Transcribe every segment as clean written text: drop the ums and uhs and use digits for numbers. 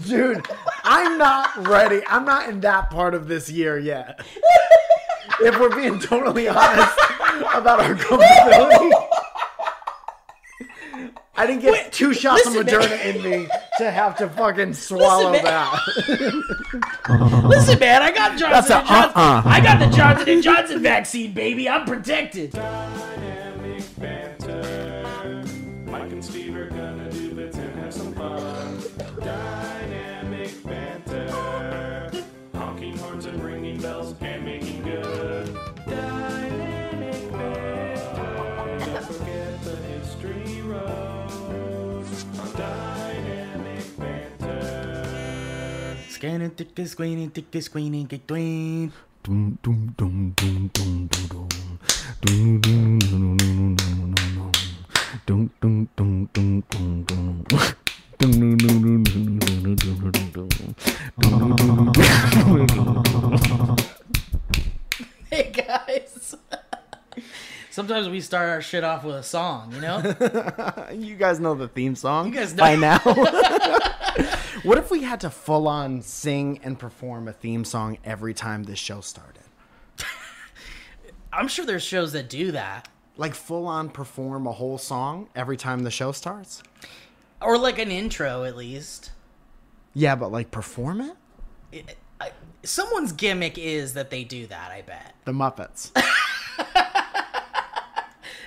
Dude, I'm not ready. I'm not in that part of this year yet. If we're being totally honest about our comfortability. I didn't get 2 shots of Moderna in me to have to fucking swallow that. Listen, man, I got Johnson & Johnson. I got the Johnson & Johnson vaccine, baby. I'm protected. Dynamic banter. Mike and Steve are gonna do bits and have some fun. Dynamic banter. Honking horns and ringing bells and making good. Dynamic banter. Don't forget the history road on Dynamic banter. Scanning, tick, squealing, tick, squealing, tick, tween. Dum, dum, dum, dum, dum, dum, dum. Dum, dum, dum, dum, dum, dum. Dum, dum, dum, dum, dum, dum. Dum, dum, dum, dum, dum, dum, dum, dum. Hey, guys. Sometimes we start our shit off with a song, you know? You guys know the theme song You guys know. by now. What if we had to full on sing and perform a theme song every time this show started? I'm sure there's shows that do that. Like full on perform a whole song every time the show starts? Or like an intro, at least. Yeah, but like perform it? Someone's gimmick is that they do that, I bet. The Muppets.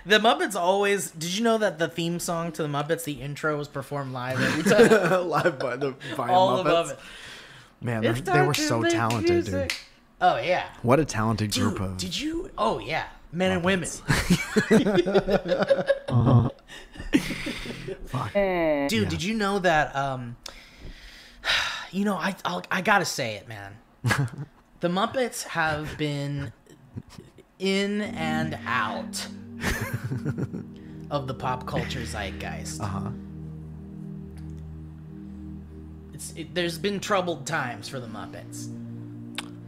The Muppets always... Did you know that the theme song to the Muppets, the intro, was performed live every time? Live by the All Muppets. of it. Man, they were so talented, dude. Oh, yeah. What a talented Dude, group of... did you... Oh, yeah. Men and women. Fuck. Dude, did you know that... You know, I gotta say it, man. The Muppets have been in and out of the pop culture zeitgeist. Uh-huh. There's been troubled times for the Muppets.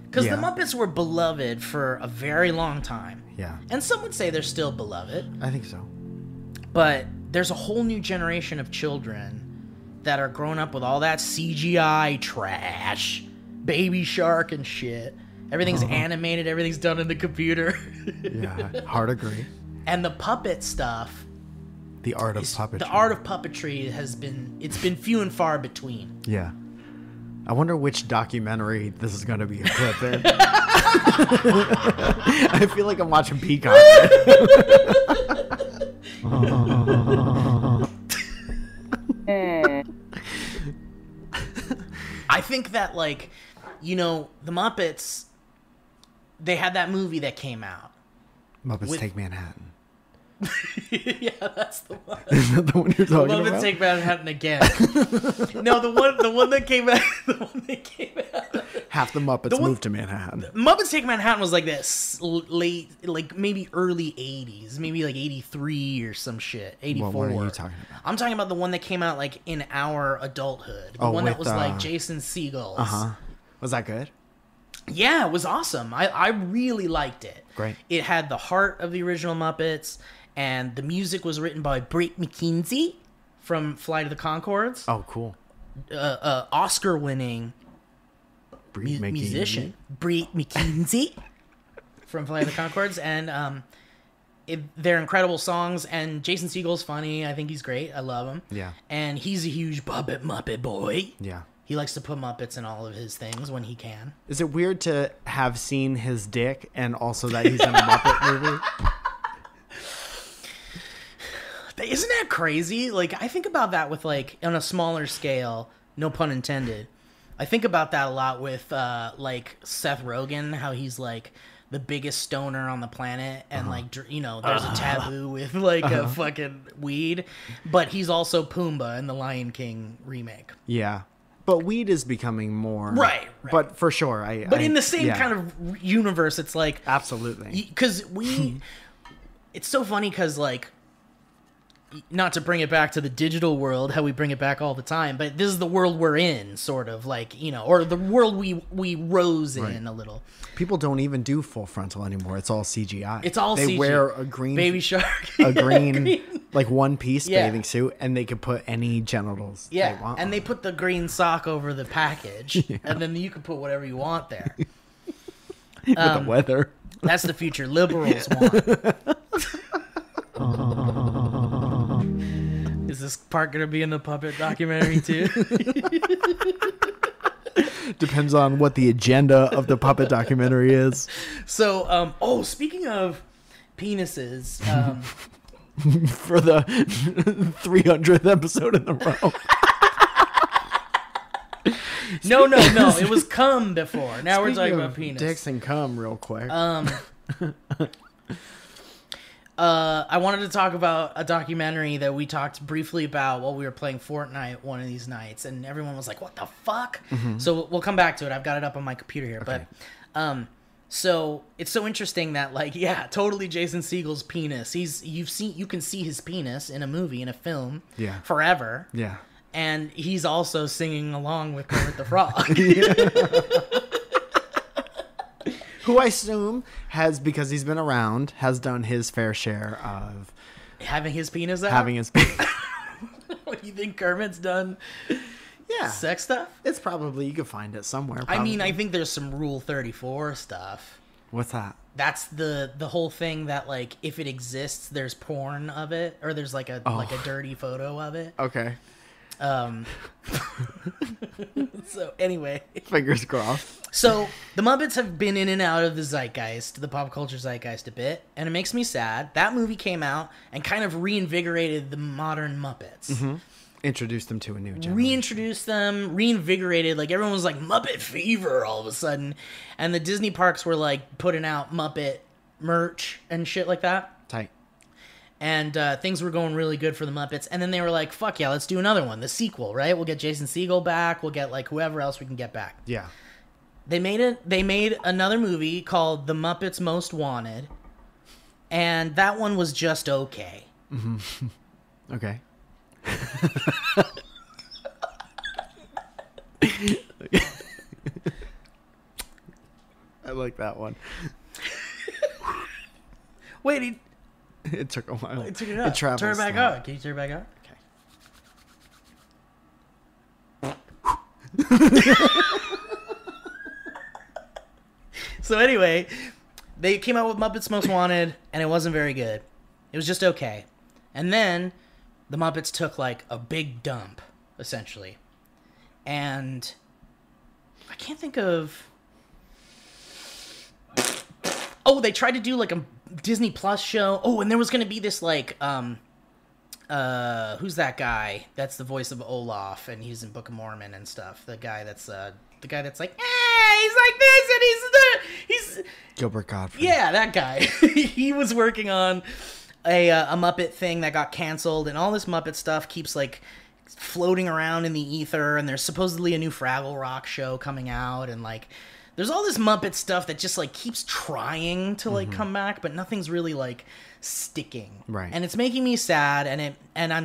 Because Yeah. the Muppets were beloved for a very long time. Yeah, And some would say they're still beloved. I think so. But there's a whole new generation of children that are growing up with all that CGI trash. Baby Shark and shit. Everything's animated, everything's done in the computer. Yeah, hard agree. And the puppet stuff, The art of puppetry. the art of puppetry it's been few and far between. Yeah. I wonder which documentary this is going to be a clip in. I feel like I'm watching Peacock. I think that, like, you know, the Muppets, they had that movie that came out. Muppets Take Manhattan. Yeah, that's the one. Is that the one you're talking Muppets about? Take Manhattan again. No, the one that came out. The one that came out. Half the Muppets moved to Manhattan. Muppets Take Manhattan was like this late, like maybe early 80s, maybe like 83 or some shit, 84. What are you talking about? I'm talking about the one that came out like in our adulthood. The Oh, one that with, was like Jason Segel's. Uh-huh. Was that good? Yeah, it was awesome. I really liked it. Great. It had the heart of the original Muppets, and the music was written by Brett McKenzie from Flight of the Conchords. Oh, cool. Oscar-winning musician Brett McKenzie from Flight of the Conchords, and they're incredible songs. And Jason Segel's funny. I think he's great. I love him. Yeah. And he's a huge Muppet boy. Yeah. He likes to put Muppets in all of his things when he can. Is it weird to have seen his dick and also that he's in a Muppet movie? Isn't that crazy? Like, I think about that with, like, on a smaller scale, no pun intended. I think about that a lot with, like, Seth Rogen, how he's, like, the biggest stoner on the planet, and, like, you know, there's a taboo with, like, a fucking weed, but he's also Pumbaa in the Lion King remake. Yeah. But weed is becoming more... Right. But for sure, But in the same kind of universe, it's like... Absolutely. Because it's so funny because, like, not to bring it back to the digital world, how we bring it back all the time, but this is the world we're in, sort of, like, you know, or the world we rose in a little. People don't even do full frontal anymore. It's all CGI. It's all they CGI. wear a green... Baby Shark. A green like one piece Yeah. bathing suit, and they could put any genitals Yeah, they want. and they put the green sock over the package, and then you can put whatever you want there. with the weather. That's the future liberals want. Is this part going to be in the puppet documentary too? Depends on what the agenda of the puppet documentary is. So, speaking of penises, For the 300th episode in a row. no, it was cum before. Now we're talking about penis. Dicks and cum real quick. I wanted to talk about a documentary that we talked briefly about while we were playing Fortnite one of these nights, and everyone was like, "What the fuck?" So we'll come back to it. I've got it up on my computer here, but so it's so interesting that totally Jason Segel's penis. You can see his penis in a movie, in a film, forever. Yeah. And he's also singing along with Kermit the Frog. Who I assume has, because he's been around, has done his fair share of Having his penis out? having his. What, you think Kermit's done Yeah. sex stuff? It's probably, you could find it somewhere. I mean, I probably. think there's some Rule 34 stuff. What's that? That's the whole thing that, like, if it exists, there's porn of it, or there's like a dirty photo of it. Okay. So anyway, Fingers crossed. so the Muppets have been in and out of the zeitgeist, the pop culture zeitgeist a bit, and it makes me sad. That movie came out and kind of reinvigorated the modern Muppets. Introduced them to a new generation. Reintroduced them, reinvigorated. Like, everyone was like, Muppet fever all of a sudden. And the Disney parks were like putting out Muppet merch and shit like that. Tight. And things were going really good for the Muppets. And then they were like, fuck yeah, let's do another one. The sequel, right? We'll get Jason Segel back. We'll get like whoever else we can get back. Yeah. They made another movie called The Muppets Most Wanted. And that one was just okay. Okay. I like that one. Wait, It took a while. it took it up. travels Turn it back slow. up. Can you turn it back up? So anyway, they came out with Muppets Most Wanted, and it wasn't very good. It was just okay. And then the Muppets took like a big dump, essentially. And I can't think of... Oh, they tried to do like a Disney Plus show. Oh, and there was going to be this like... who's that guy? That's the voice of Olaf, and he's in Book of Mormon and stuff. The guy that's like, he's like this, and he's Gilbert Godfrey. yeah, that guy. He was working on a Muppet thing that got canceled, and all this Muppet stuff keeps like floating around in the ether. And there's supposedly a new Fraggle Rock show coming out, and like there's all this Muppet stuff that just like keeps trying to like come back, but nothing's really like sticking. Right. And it's making me sad, and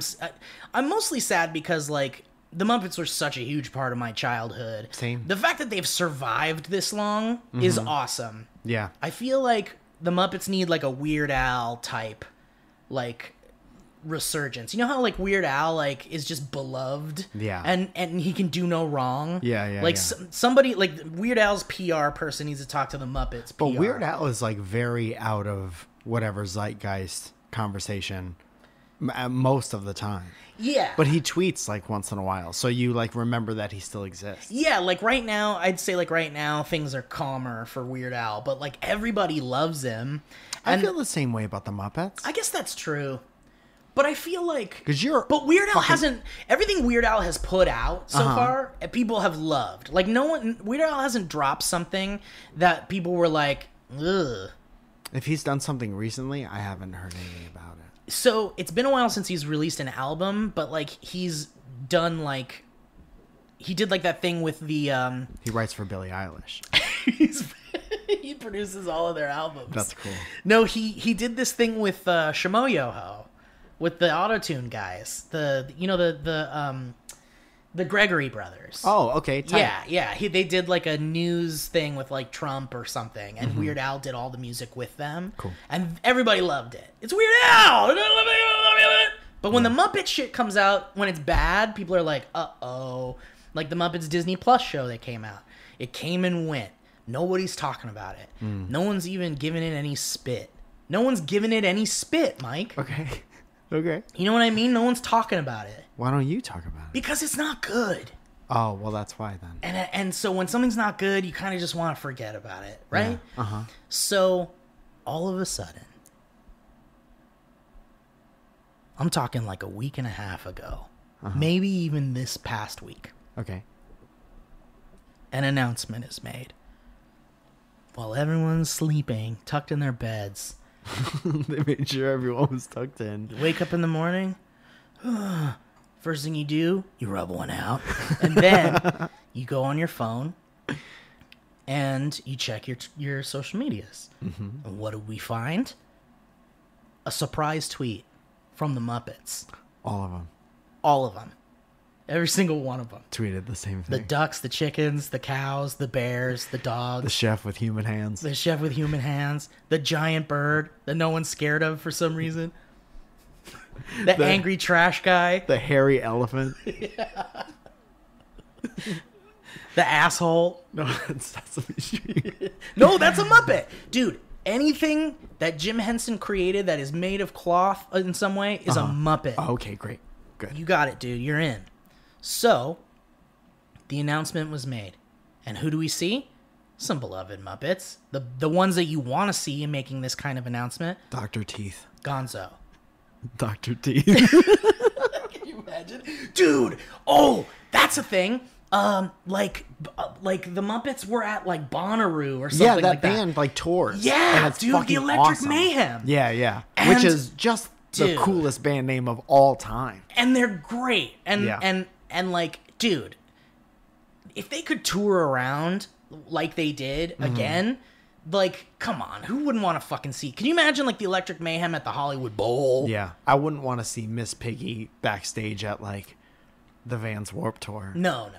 I'm mostly sad because like the Muppets were such a huge part of my childhood. Same. The fact that they've survived this long is awesome. Yeah. I feel like the Muppets need like a Weird Al type like resurgence. You know how like Weird Al like is just beloved? Yeah. And he can do no wrong? Yeah, Like yeah. somebody like Weird Al's PR person needs to talk to the Muppets But PR. Weird Al is like very out of whatever zeitgeist conversation most of the time. Yeah. But he tweets like once in a while, so you like remember that he still exists. Yeah, like right now, I'd say like right now things are calmer for Weird Al, but like everybody loves him. I And feel the same way about the Muppets. I guess that's true. But I feel like... Because you're... But Weird Al fucking- hasn't... Everything Weird Al has put out so Uh-huh. far, people have loved. Like, no one... Weird Al hasn't dropped something that people were like, ugh. If he's done something recently, I haven't heard anything about it. So, it's been a while since he's released an album, but, like, he's done, like... He did, like, that thing with the... He writes for Billie Eilish. he produces all of their albums. That's cool. No, he did this thing with Shimoyoho, with the autotune guys. The Gregory brothers. Oh, okay. Tight. Yeah. They did like a news thing with like Trump or something, and Weird Al did all the music with them. Cool. And everybody loved it. It's Weird Al. But when the Muppet shit comes out, when it's bad, people are like, uh-oh. Like the Muppets Disney Plus show that came out. It came and went. Nobody's talking about it. No one's even giving it any spit. No one's giving it any spit, Mike. Okay. Okay. You know what I mean? No one's talking about it. Why don't you talk about it? Because it's not good. Oh, well, that's why then. And so when something's not good, you kind of just want to forget about it, right? Yeah. Uh-huh. So all of a sudden, I'm talking like a week and a half ago, maybe even this past week, Okay. an announcement is made. While everyone's sleeping, tucked in their beds, They made sure everyone was tucked in. you wake up in the morning, first thing you do, you rub one out, and then you go on your phone and you check your social medias. And what do we find? A surprise tweet from the Muppets. All of them All of them. Every single one of them. tweeted the same The thing. ducks, the chickens, the cows, the bears, the dogs, The chef with human hands. the chef with human hands, the giant bird that no one's scared of for some reason, the angry trash guy, The hairy elephant. the asshole. No, that's Sesame Street. No, that's a Muppet. Dude, anything that Jim Henson created that is made of cloth in some way is a Muppet. Oh, okay, great. Good. You got it, dude. You're in. So, the announcement was made. And who do we see? Some beloved Muppets. The ones that you want to see in making this kind of announcement. Dr. Teeth. Gonzo. Dr. Teeth. Can you imagine? Dude! Oh, that's a thing. Like the Muppets were at like Bonnaroo or something Yeah, that like that. band like tours. Yeah, and it's dude, the fucking Electric awesome. Mayhem. Yeah, yeah. And- Which is just the Dude. coolest band name of all time. And they're great. And Yeah. and like, dude, if they could tour around like they did Mm-hmm. again, like, come on, who wouldn't want to fucking see? Can you imagine like the Electric Mayhem at the Hollywood Bowl? Yeah, I wouldn't want to see Miss Piggy backstage at like the Vans Warped Tour. No,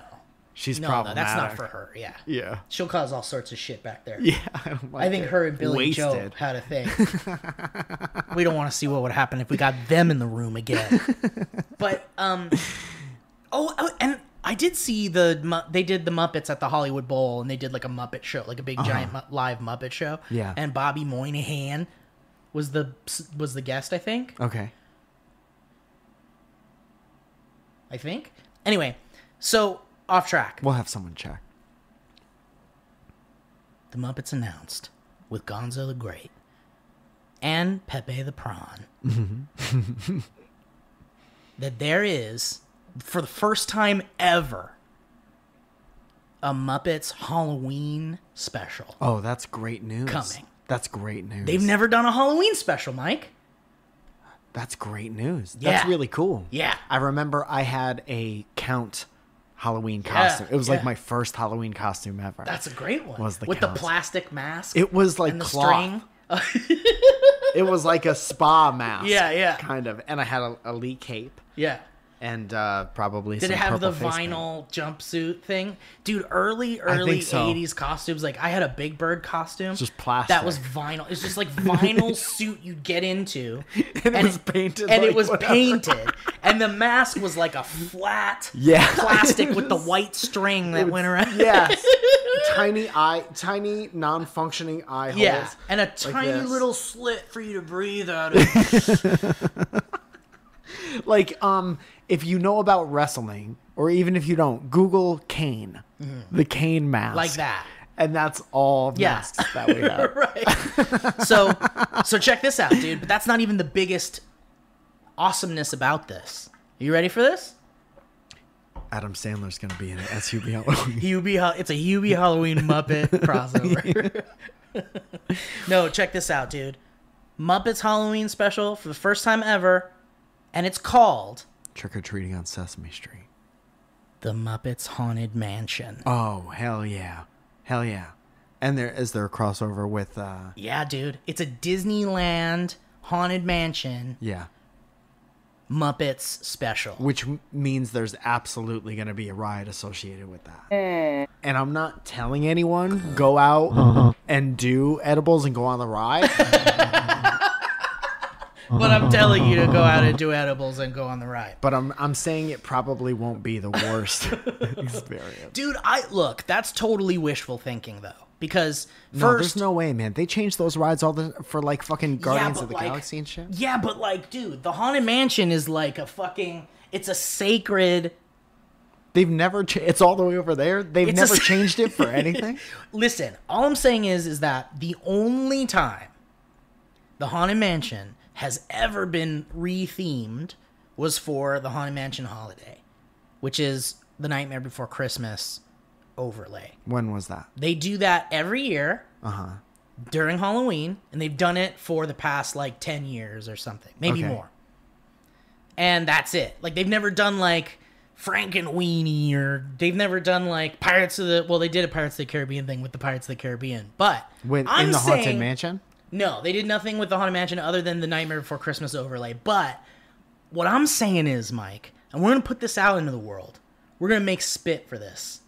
She's no, problematic. that's not for her. Yeah, Yeah. she'll cause all sorts of shit back there. Yeah, I don't like I think it. her and Billy Joe Wasted. had a thing. We don't want to see what would happen if we got them in the room again. But oh, and I did see they did the Muppets at the Hollywood Bowl, and they did like a Muppet show, like a big giant live Muppet show. Yeah. And Bobby Moynihan was the guest, I think. Okay. Anyway, so off track. We'll have someone check. The Muppets announced with Gonzo the Great and Pepe the Prawn that there is, for the first time ever, a Muppets Halloween special. Oh, that's great news. Coming. That's great news. They've never done a Halloween special, Mike. That's great news. Yeah. That's really cool. Yeah. I remember I had a Count Halloween costume. It was like yeah. my first Halloween costume ever. That's a great one. Was the with Count. the plastic mask. It was like and the cloth. string. It was like a spa mask. Yeah, yeah. Kind of. And I had a Lee cape Yeah. and probably Did some it have the purple face paint. vinyl jumpsuit thing? Dude, early think so. 80s costumes. Like, I had a Big Bird costume. Just plastic. That was vinyl. It's just like vinyl suit you'd get into. And it was painted And like it was whatever. painted. And the mask was like a flat Yeah. plastic with the white string that went around. Yes. Tiny non-functioning eye holes. Yeah. And a tiny this. little slit for you to breathe out of. Like, if you know about wrestling, or even if you don't, Google Kane. The Kane mask. Like that. And that's all Yeah. masks that we have. Right. So check this out, dude. But that's not even the biggest awesomeness about this. You ready for this? Adam Sandler's going to be in it as Hubie Halloween. It's a Hubie Halloween Muppet crossover. No, check this out, dude. Muppets Halloween special for the first time ever, and it's called Trick-or-treating on Sesame Street. The Muppets Haunted Mansion. Oh, hell yeah. Hell yeah. And is there a crossover with, Yeah, dude. It's a Disneyland Haunted Mansion yeah. Muppets special. Which means there's absolutely going to be a ride associated with that. And I'm not telling anyone, go out and do edibles and go on the ride. But I'm telling you to go out and do edibles and go on the ride. But I'm saying it probably won't be the worst experience. Dude, look, that's totally wishful thinking though. Because No, first, there's no way, man. They changed those rides for like fucking Guardians but of the like- Galaxy and shit. yeah, but like, dude, the Haunted Mansion is like it's a sacred. They've never. It's all the way over there. They've It's never a- changed it for anything. Listen, all I'm saying is that the only time the Haunted Mansion has ever been re-themed was for the Haunted Mansion Holiday, which is the Nightmare Before Christmas overlay. When was that? They do that every year during Halloween, and they've done it for the past like 10 years or something, maybe Okay. more. And that's it. Like they've never done like Frankenweenie, or they've never done like they did a Pirates of the Caribbean thing with the Pirates of the Caribbean, but In I'm the Haunted saying- Mansion. No, they did nothing with the Haunted Mansion other than the Nightmare Before Christmas overlay. But what I'm saying is, Mike, and we're gonna put this out into the world. We're gonna make spit for this.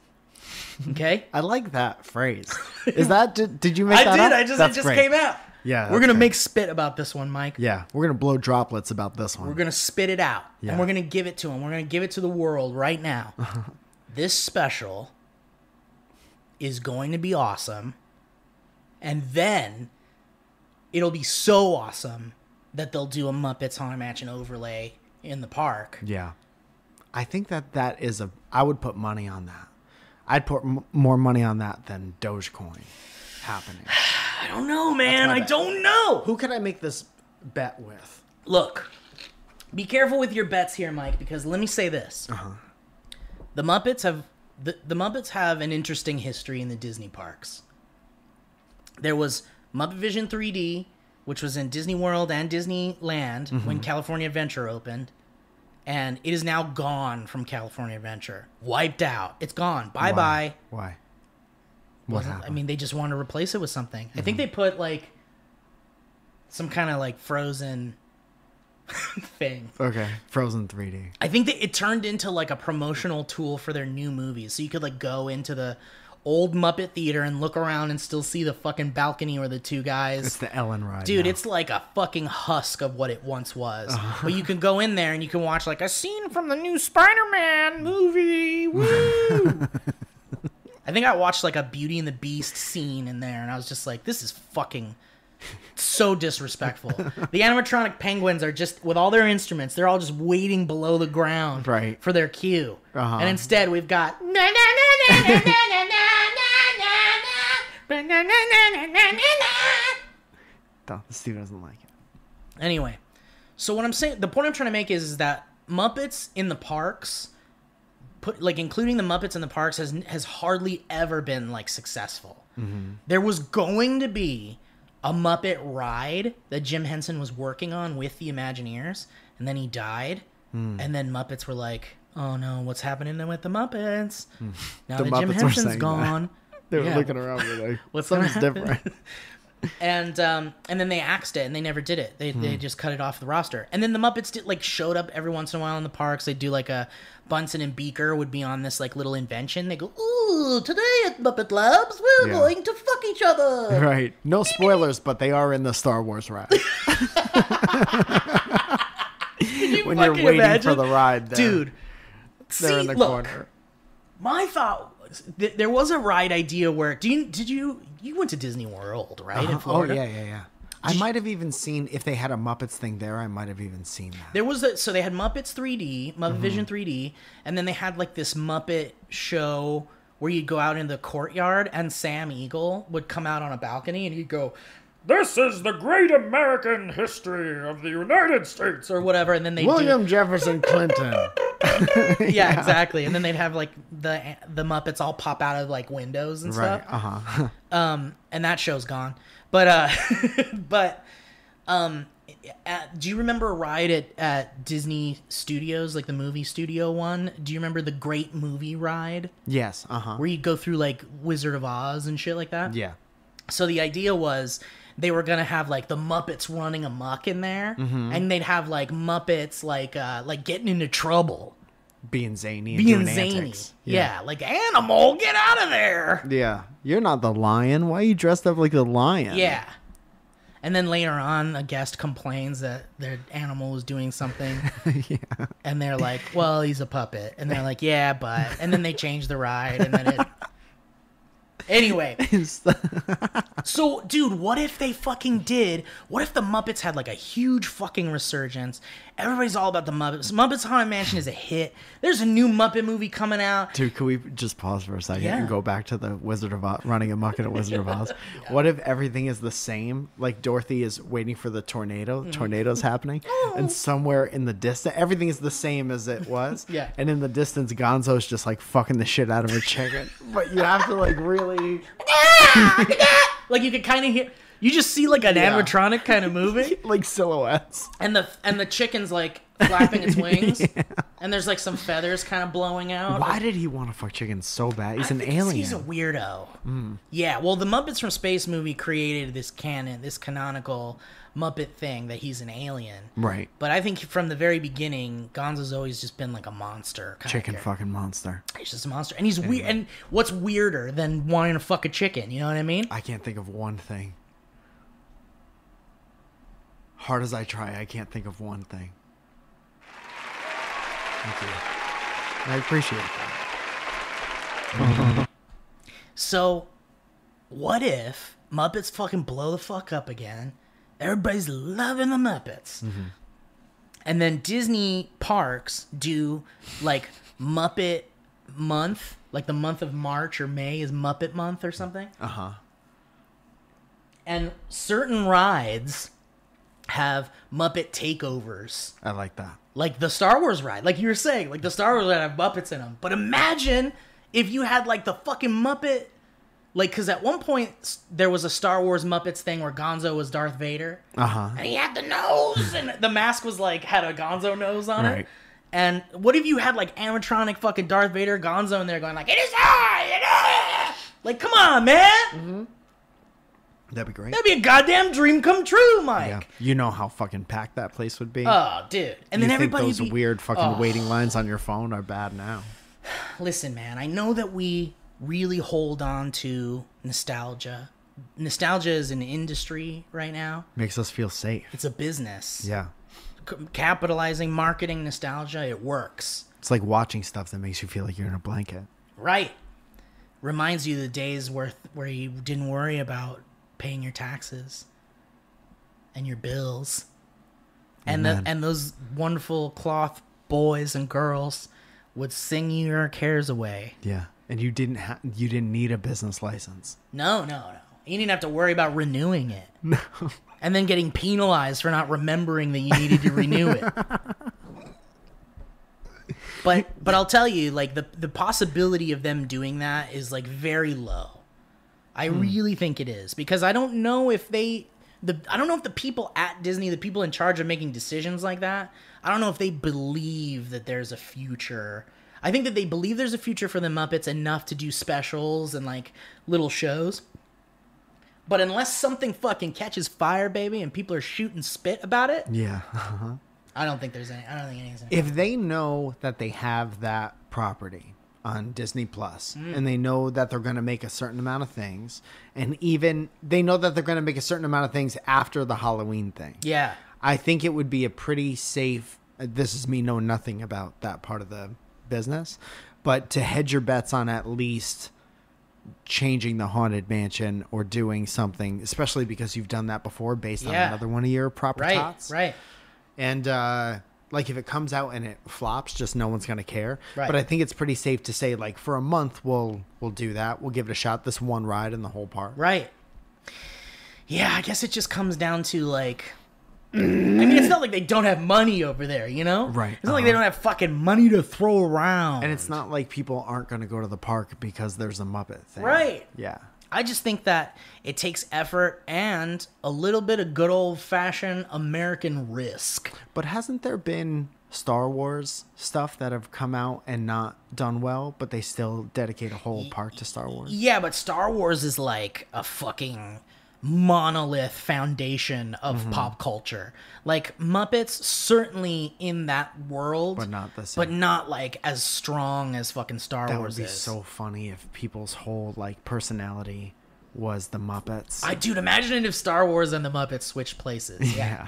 Okay? I like that phrase. Is that? Did you make I that did. up? It That's just great. came out. Yeah, We're that's gonna great. make spit about this one, Mike. Yeah, we're gonna blow droplets about this one. We're gonna spit it out, Yeah. and we're gonna give it to them. We're gonna give it to the world right now. This special is going to be awesome, and then it'll be so awesome that they'll do a Muppets Haunted Mansion overlay in the park. Yeah, I think that is a. I would put money on that. I'd put more money on that than Dogecoin happening. I don't know, man. my I bet. don't know. Who could I make this bet with? Look, be careful with your bets here, Mike, because let me say this: the Muppets have the Muppets have an interesting history in the Disney parks. There was Muppet Vision 3D, which was in Disney World and Disneyland when California Adventure opened, and it is now gone from California Adventure, wiped out. It's gone. Bye bye. Why? What happened? I mean, they just wanted to replace it with something. I think they put like some kind of like Frozen thing. Okay, Frozen 3D. I think that it turned into like a promotional tool for their new movies. So you could like go into the old Muppet Theater and look around and still see the fucking balcony where the two guys. It's the Ellen ride. Dude, now. it's like a fucking husk of what it once was. But you can go in there and you can watch like a scene from the new Spider-Man movie. Woo! I think I watched like a Beauty and the Beast scene in there, and I was just like, this is fucking so disrespectful. The animatronic penguins are just, with all their instruments, they're all just waiting below the ground Right. for their cue. Uh-huh. And instead we've got Steve doesn't like it. Anyway, so what I'm saying, the point I'm trying to make is that Muppets in the parks, including the Muppets in the parks, has hardly ever been like successful. There was going to be a Muppet ride that Jim Henson was working on with the Imagineers, and then he died, and then Muppets were like, "Oh no, what's happening with the Muppets? Now The that Jim Muppets were Henson's saying that. gone." They were Yeah. looking around like, What's gonna something's happen? different. And then they axed it, and they never did it. They just cut it off the roster. And then the Muppets showed up every once in a while in the parks. They'd do like a Bunsen and Beaker would be on this like little invention. They go, "Ooh, today at Muppet Labs, we're Yeah. going to fuck each other." Right. No spoilers, but they are in the Star Wars ride. When you're fucking waiting imagine? for the ride, Dude, they're see, in the look, corner. my thought was, there was a ride idea where did you went to Disney World, right, in Oh Florida? yeah. I might have even seen, if they had a Muppets thing there, I might have even seen that. There was so they had Muppets 3D, Muppet Vision 3D, and then they had like this Muppet show where you'd go out in the courtyard and Sam Eagle would come out on a balcony and he'd go, "This is the great American history of the United States," or whatever, and then they William Jefferson Clinton. yeah, exactly, and then they'd have like the Muppets all pop out of like windows and Right. stuff. And that show's gone. But do you remember a ride at Disney Studios, like the movie studio one? Do you remember the Great Movie Ride Yes. where you go through like Wizard of Oz and shit like that? Yeah. So the idea was they were gonna have like the Muppets running amok in there, and they'd have like Muppets like getting into trouble, Being zany. And being doing zany. antics. Yeah, like Animal, get out of there. Yeah. You're not the lion. Why are you dressed up like the lion? Yeah. And then later on, a guest complains that their animal is doing something. And they're like, well, he's a puppet. And they're like, yeah, but... And then they change the ride, and then it... Anyway. So, dude, what if they fucking did... What if the Muppets had, like, a huge fucking resurgence? Everybody's all about the Muppets. Muppets Haunted Mansion is a hit. There's a new Muppet movie coming out. Dude, can we just pause for a second Yeah. and go back to the Wizard of Oz, running amok in a Wizard of Oz? What if everything is the same? Like Dorothy is waiting for the tornado. Tornado's happening. And somewhere in the distance, everything is the same as it was. Yeah. And in the distance, Gonzo's just like fucking the shit out of her chicken. But you have to like really... Like, you could kind of hear... You just see, like, an animatronic kind of moving. like silhouettes. And the chicken's, like, flapping its wings. And there's, like, some feathers kind of blowing out. Why did he want to fuck chickens so bad? He's an alien. He's a weirdo. Yeah, well, the Muppets from Space movie created this canonical Muppet thing that he's an alien. Right. But I think from the very beginning, Gonzo's always just been like a monster. Chicken fucking monster. He's just a monster. And he's weird. And what's weirder than wanting to fuck a chicken? You know what I mean? I can't think of one thing. Hard as I try, I can't think of one thing. Thank you. I appreciate that. So, what if Muppets fucking blow the fuck up again? Everybody's loving the Muppets. And then Disney parks do, like, Muppet month. Like, the month of March or May is Muppet month or something. Uh-huh. And certain rides have Muppet takeovers. I like that. Like the Star Wars ride. Like you were saying, like the Star Wars ride have Muppets in them. But imagine if you had like the fucking Muppet... Like, because at one point there was a Star Wars Muppets thing where Gonzo was Darth Vader. Uh-huh. And he had the nose. And the mask was like, had a Gonzo nose on Right. it. And what if you had like animatronic fucking Darth Vader Gonzo in there going like, it is I! Like, come on, man! That'd be great. That'd be a goddamn dream come true, Mike. Yeah. You know how fucking packed that place would be. Oh, dude. And you then think everybody those be... weird fucking waiting lines on your phone are bad now. Listen, man, I know that we really hold on to nostalgia. Nostalgia is an industry right now. Makes us feel safe. It's a business. Yeah. Capitalizing, marketing, nostalgia, it works. It's like watching stuff that makes you feel like you're in a blanket. Right. Reminds you of the days where you didn't worry about paying your taxes and your bills. And and those wonderful cloth boys and girls would sing your cares away. Yeah. And you didn't need a business license. No. You didn't have to worry about renewing it. No. And then getting penalized for not remembering that you needed to renew it. But I'll tell you, like, the possibility of them doing that is, like, very low. I really think it is. Because I don't know if the people at Disney, the people in charge of making decisions like that, I don't know if they believe that there's a future. I think that they believe there's a future for the Muppets enough to do specials and, like, little shows. But unless something fucking catches fire, baby, and people are shooting spit about it, Yeah. I don't think anything's If they know that they have that property on Disney Plus, and they know that they're going to make a certain amount of things, and even they know that they're going to make a certain amount of things after the Halloween thing. Yeah. I think it would be a pretty safe, this is me knowing nothing about that part of the business, but to hedge your bets on at least changing the Haunted Mansion or doing something, especially because you've done that before based on another one of your proper tots. Right. And like if it comes out and it flops, just no one's gonna care. Right. But I think it's pretty safe to say, like, for a month we'll do that. We'll give it a shot. This one ride in the whole park. Right. Yeah, I guess it just comes down to, like, I mean, it's not like they don't have money over there, you know? Right. It's not like they don't have fucking money to throw around. And it's not like people aren't gonna go to the park because there's a Muppet thing. Right. Yeah. I just think that it takes effort and a little bit of good old-fashioned American risk. But hasn't there been Star Wars stuff that have come out and not done well, but they still dedicate a whole park to Star Wars? Yeah, but Star Wars is like a fucking monolith foundation of pop culture. Like, Muppets, certainly in that world, But not the same. but not like as strong as fucking Star That Wars would be is. so funny if people's whole like personality was the Muppets. Dude, imagine if Star Wars and the Muppets switched places. Yeah,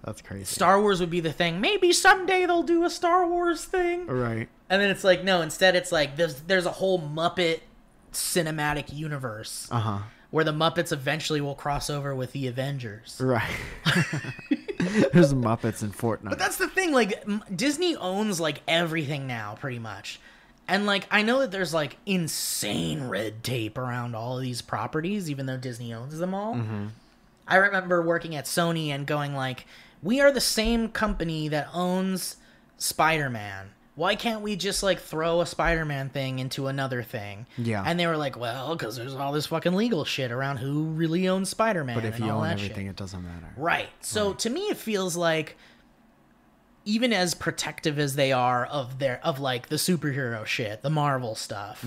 that's crazy. Star Wars would be the thing. Maybe someday they'll do a Star Wars thing. Right. And then it's like, no, instead it's like there's a whole Muppet cinematic universe where the Muppets eventually will cross over with the Avengers. Right. There's Muppets in Fortnite. But that's the thing, like, Disney owns, like, everything now, pretty much. And, like, I know that there's, like, insane red tape around all of these properties, even though Disney owns them all. I remember working at Sony and going, like, we are the same company that owns Spider-Man. Why can't we just, like, throw a Spider-Man thing into another thing? Yeah. And they were like, well, because there's all this fucking legal shit around who really owns Spider-Man. But if and you all own that everything, shit. it doesn't matter. Right. So to me, it feels like, even as protective as they are of like the superhero shit, the Marvel stuff,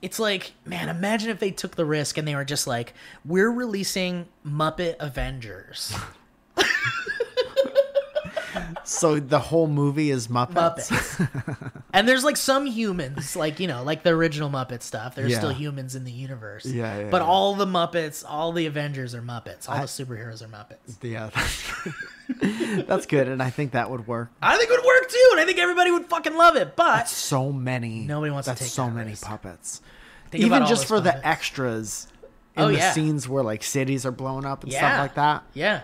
it's like, man, imagine if they took the risk and they were just like, we're releasing Muppet Avengers. So the whole movie is Muppets. And there's like some humans, like, you know, like the original Muppet stuff. There's Yeah. still humans in the universe. Yeah, but yeah. all the Muppets, all the Avengers are Muppets. All the superheroes are Muppets. Yeah, that's good, and I think that would work. I think it would work too, and I think everybody would fucking love it. But So many. Nobody wants to that's take so that many risk. puppets. Think about Even all just those for the puppets. extras in Oh, the yeah. scenes where like cities are blowing up and Yeah. stuff like that. Yeah.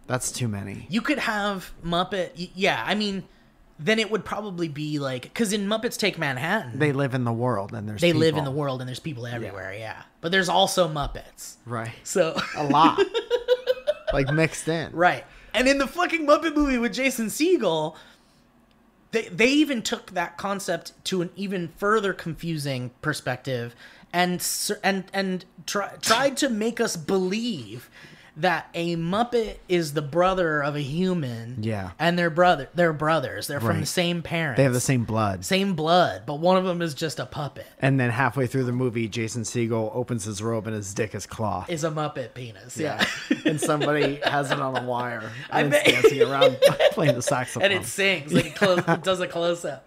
That's too many. You could have yeah, I mean, then it would probably be like, because in Muppets Take Manhattan, They live in the world, and there's they live in people. the world and there's people everywhere, yeah. But there's also Muppets. Right. So, A lot. Like mixed in. right. And in the fucking Muppet movie with Jason Segel, they even took that concept to an even further confusing perspective and tried to make us believe that a Muppet is the brother of a human. Yeah. And they're brothers. They're from Right. the same parents. They have the same blood. Same blood, but one of them is just a puppet. And then halfway through the movie, Jason Segel opens his robe and his dick is cloth. Is a Muppet penis. Yeah. And somebody has it on a wire. I And bet- it's dancing around playing the saxophone. And it sings. Like it does a close up.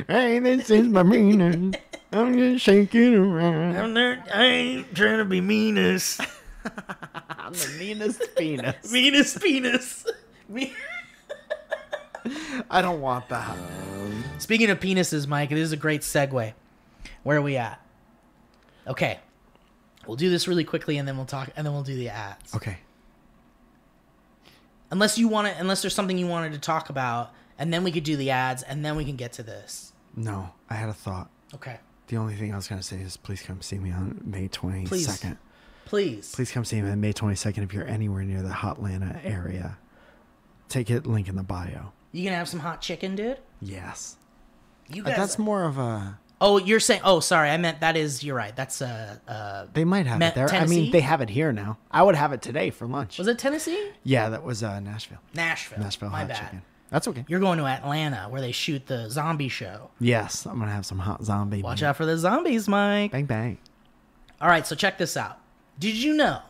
Hey, this is my penis. I'm just shaking around. I ain't trying to be meanest. I'm the meanest penis. Meanest penis. I don't want that. Speaking of penises, Mike, this is a great segue. Where are we at? Okay. We'll do this really quickly and then we'll talk and then we'll do the ads. Okay. Unless there's something you wanted to talk about, and then we could do the ads and then we can get to this. No, I had a thought. Okay. The only thing I was going to say is please come see me on May 22nd. Please. Please come see me on May 22nd if you're anywhere near the Hotlanta area. Take it, link in the bio. You gonna have some hot chicken, dude? Yes. You But guys. that's more of a... Oh, you're saying. Oh, sorry. I meant that is. You're right. That's They might have it there. I Tennessee? mean, they have it here now. I would have it today for lunch. Was it Tennessee? Yeah, that was Nashville. Nashville. Nashville My hot bad. chicken. That's okay. You're going to Atlanta where they shoot the zombie show. Yes, I'm going to have some hot zombie. Watch meat. out for the zombies, Mike. Bang, bang. All right, so check this out. Did you know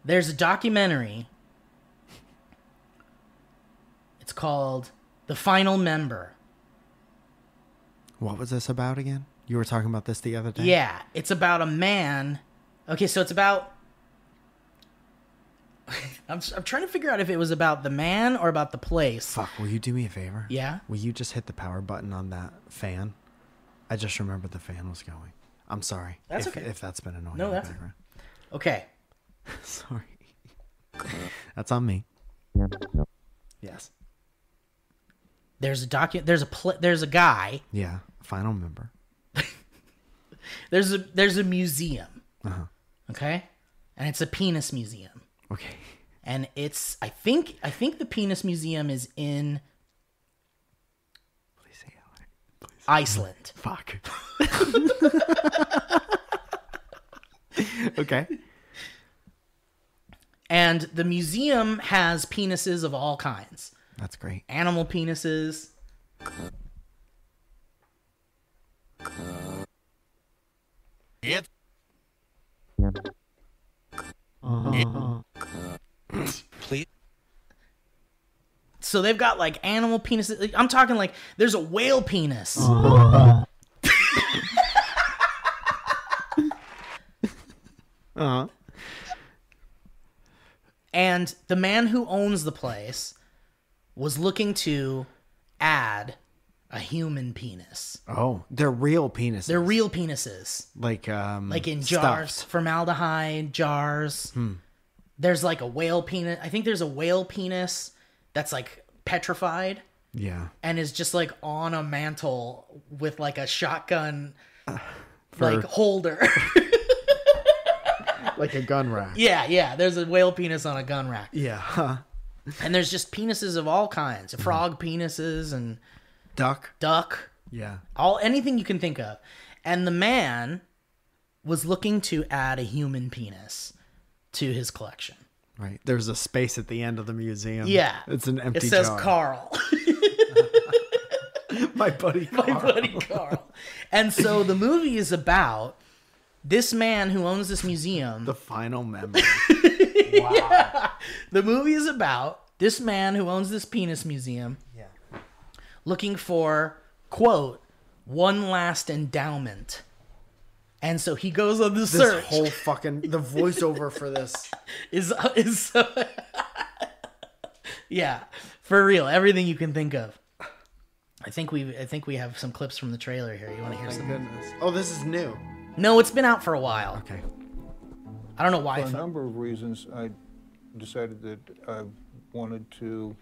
there's a documentary? It's called The Final Member. What was this about again? You were talking about this the other day? Yeah, it's about a man. Okay, so it's about. I'm trying to figure out if it was about the man or about the place. Fuck, will you do me a favor? Yeah? Will you just hit the power button on that fan? I just remembered the fan was going. I'm sorry. That's if, okay. If that's been annoying. No, in the that's- background. Okay. Sorry. That's on me. Yes. There's a guy. Yeah. Final member. There's a museum. Uh-huh. Okay? And it's a penis museum. Okay. And it's I think the penis museum is in Please say it. Please. Iceland. Fuck. Okay. And the museum has penises of all kinds. That's great. Animal penises. Please. So they've got like animal penises. I'm talking like there's a whale penis. Uh-huh. And the man who owns the place was looking to add a human penis. Oh, they're real penises. They're real penises. like In jars, stuffed. formaldehyde jars. There's like a whale penis. I think there's a whale penis that's like petrified Yeah. and is just like on a mantle with like a shotgun like holder. Like a gun rack. Yeah. There's a whale penis on a gun rack. Yeah. Huh. And there's just penises of all kinds. Frog penises and Duck. duck. Yeah. Anything you can think of. And the man was looking to add a human penis to his collection. Right. There's a space at the end of the museum. Yeah. It's an empty It says jar. Carl. My buddy Carl. My buddy Carl. And so the movie is about this man who owns this museum. The final memory. The movie is about this man who owns this penis museum. Yeah. Looking for, quote, one last endowment. And so he goes on the This search. whole fucking the voiceover for this. is yeah, for real. Everything you can think of. I think we have some clips from the trailer here. You want to hear some? Goodness. Oh, this is new. No, it's been out for a while. Okay. I don't know why. For a number of reasons, I decided that I wanted to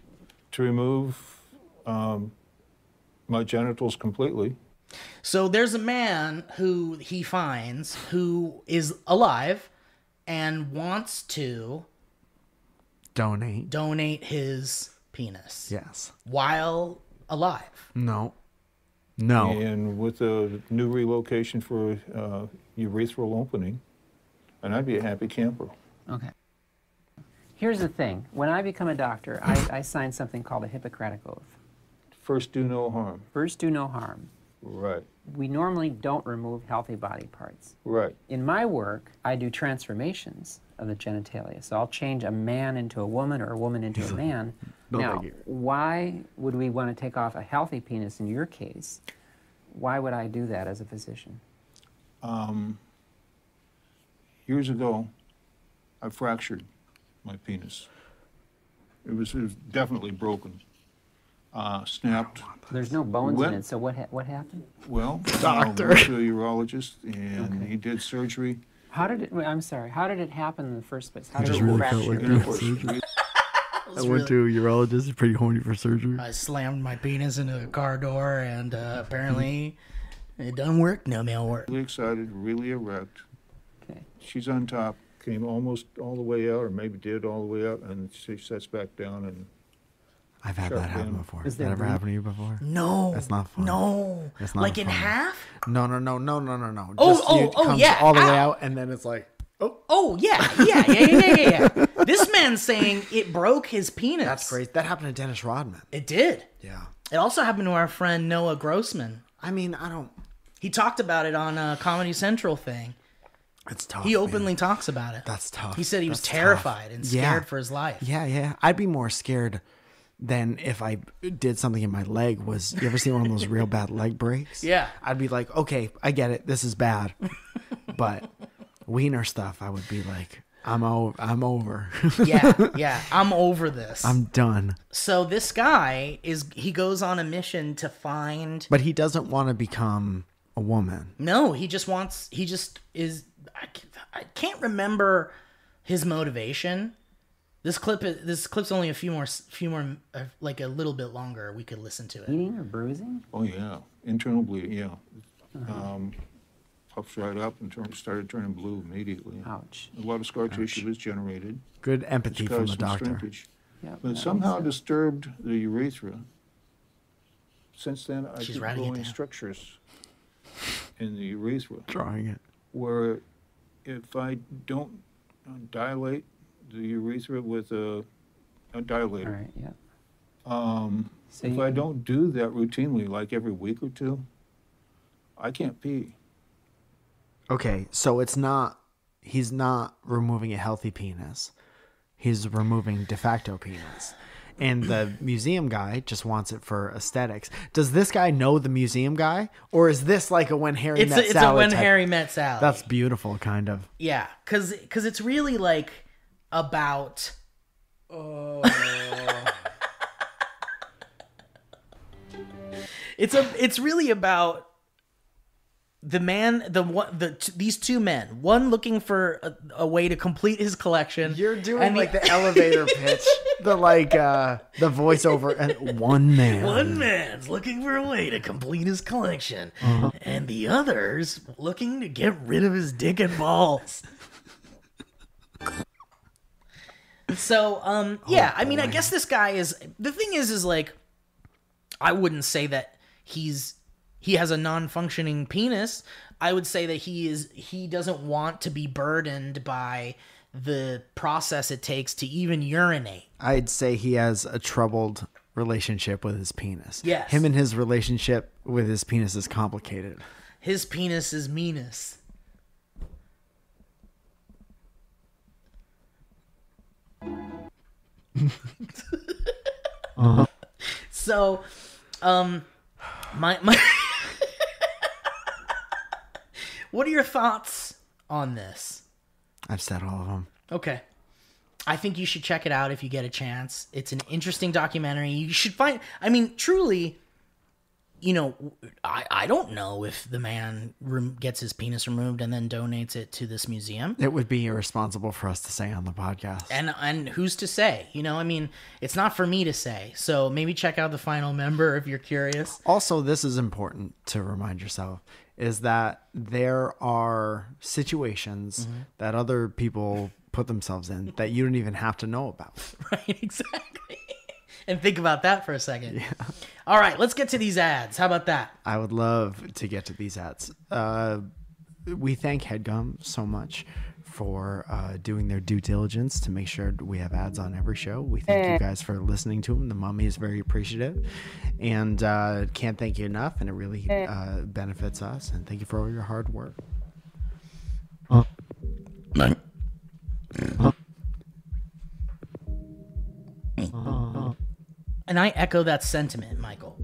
remove my genitals completely. So there's a man who he finds who is alive and wants to Donate. his penis Yes. while alive. No. And with a new relocation for urethral opening, and I'd be a happy camper. Okay. Here's the thing. When I become a doctor, I sign something called a Hippocratic Oath. First, do no harm. First, do no harm. Right, We normally don't remove healthy body parts. right. In my work, I do transformations of the genitalia. So I'll change a man into a woman or a woman into a man. No Now, biggie. why would we want to take off a healthy penis in your case? Why would I do that as a physician? Years ago, I fractured my penis. It was definitely broken. Snapped. There's no bones What? in it, so what happened? Well, Doctor. I went to a urologist, and he did surgery. How did it, I'm sorry, how did it happen in the first place? How did just it really fracture? felt like And of course, I went to a urologist. He's pretty horny for surgery. I slammed my penis into a car door, and apparently it doesn't work. No mail work. really excited, really erect. Okay. She's on top, came almost all the way out, or maybe did all the way out, and she sets back down, and I've had Sharp that happen end. before. Is That there ever room? happened to you before? No, That's not fun. No, That's not like in fun. half. No. Oh, It comes yeah. all the way Ow. out, and then it's like, Oh yeah. This man's saying it broke his penis. that's crazy. That happened to Dennis Rodman. It did. Yeah. It also happened to our friend Noah Grossman. I mean, I don't. He talked about it on a Comedy Central thing. It's tough. He man. openly talks about it. That's tough. He said he was That's terrified tough. and Yeah. scared for his life. Yeah. I'd be more scared than if I did something in my leg. You ever see one of those real bad leg breaks? Yeah. I'd be like, okay, I get it. This is bad. But wiener stuff, I would be like, I'm over. Yeah. I'm over this. I'm done. So this guy he goes on a mission to find. But he doesn't want to become a woman. No, he just is. I can't remember his motivation. This clip's only a few more, like a little bit longer. We could listen to it. Eating or bruising? oh yeah, internal bleeding, yeah. Puffs right up and started turning blue immediately. Ouch. A lot of scar tissue was generated. Good empathy It's from caused the some doctor. shrinkage. Yeah, But it somehow disturbed the urethra. Since then, I She's keep writing it growing down. strictures in the urethra, Drawing it. where if I don't dilate the urethra with a All dilator, right, yeah. So if you- I don't do that routinely, like every week or two, I can't pee. Okay, so he's not removing a healthy penis. He's removing de facto penis. and the museum guy just wants it for aesthetics. Does this guy know the museum guy, or is this like a When Harry Met It's Sally a When type? Harry Met Sally. That's beautiful, kind of. Yeah, because it's really like about. It's really about these two men, one looking for a way to complete his collection. You're doing and like the elevator pitch, the voiceover, and one man. One man's looking for a way to complete his collection, and the other's looking to get rid of his dick and balls. So, yeah, I mean, I guess this guy is... The thing is like, I wouldn't say that he has a non-functioning penis. I would say that he doesn't want to be burdened by the process it takes to even urinate. I'd say he has a troubled relationship with his penis. Yes. Him and his relationship with his penis is complicated. His penis is meanest. So, my what are your thoughts on this? I've said all of them. Okay. I think you should check it out if you get a chance. It's an interesting documentary. You should find, I mean, truly, you know, I don't know if the man gets his penis removed and then donates it to this museum. It would be irresponsible for us to say on the podcast. And who's to say? You know, I mean, it's not for me to say. So maybe check out The Final Member if you're curious. Also, this is important to remind yourself, is that there are situations that other people put themselves in that you don't even have to know about. Right, exactly. And think about that for a second. Yeah. All right, let's get to these ads. How about that? I would love to get to these ads. We thank HeadGum so much for doing their due diligence to make sure we have ads on every show. We thank you guys for listening to them. The Mummy is very appreciative, and can't thank you enough, and it really benefits us. And thank you for all your hard work. And I echo that sentiment, Michael.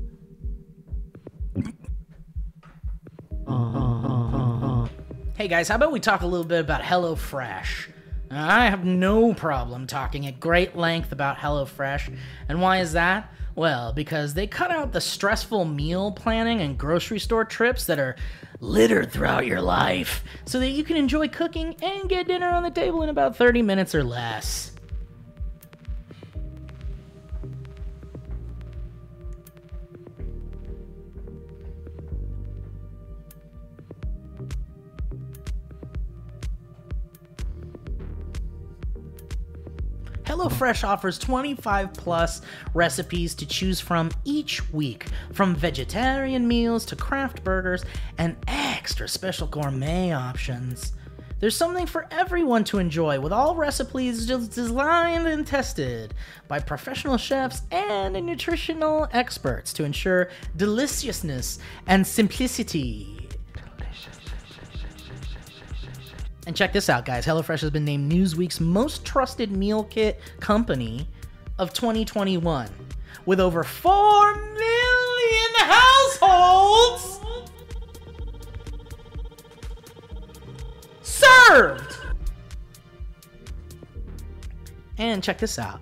Hey guys, how about we talk a little bit about HelloFresh? I have no problem talking at great length about HelloFresh. And why is that? Well, because they cut out the stressful meal planning and grocery store trips that are littered throughout your life so that you can enjoy cooking and get dinner on the table in about 30 minutes or less. HelloFresh offers 25 plus recipes to choose from each week, from vegetarian meals to craft burgers and extra special gourmet options. There's something for everyone to enjoy, with all recipes designed and tested by professional chefs and nutritional experts to ensure deliciousness and simplicity. And check this out, guys. HelloFresh has been named Newsweek's most trusted meal kit company of 2021, with over 4 million households served. And check this out.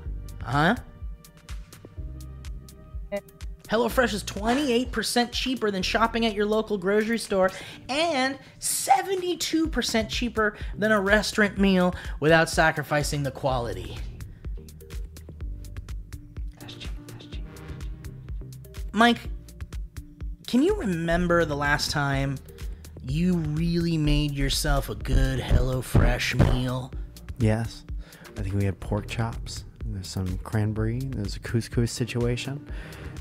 HelloFresh is 28% cheaper than shopping at your local grocery store and 72% cheaper than a restaurant meal without sacrificing the quality. That's cheap. Mike, can you remember the last time you really made yourself a good HelloFresh meal? Yes. I think we had pork chops. There's some cranberry. There's a couscous situation.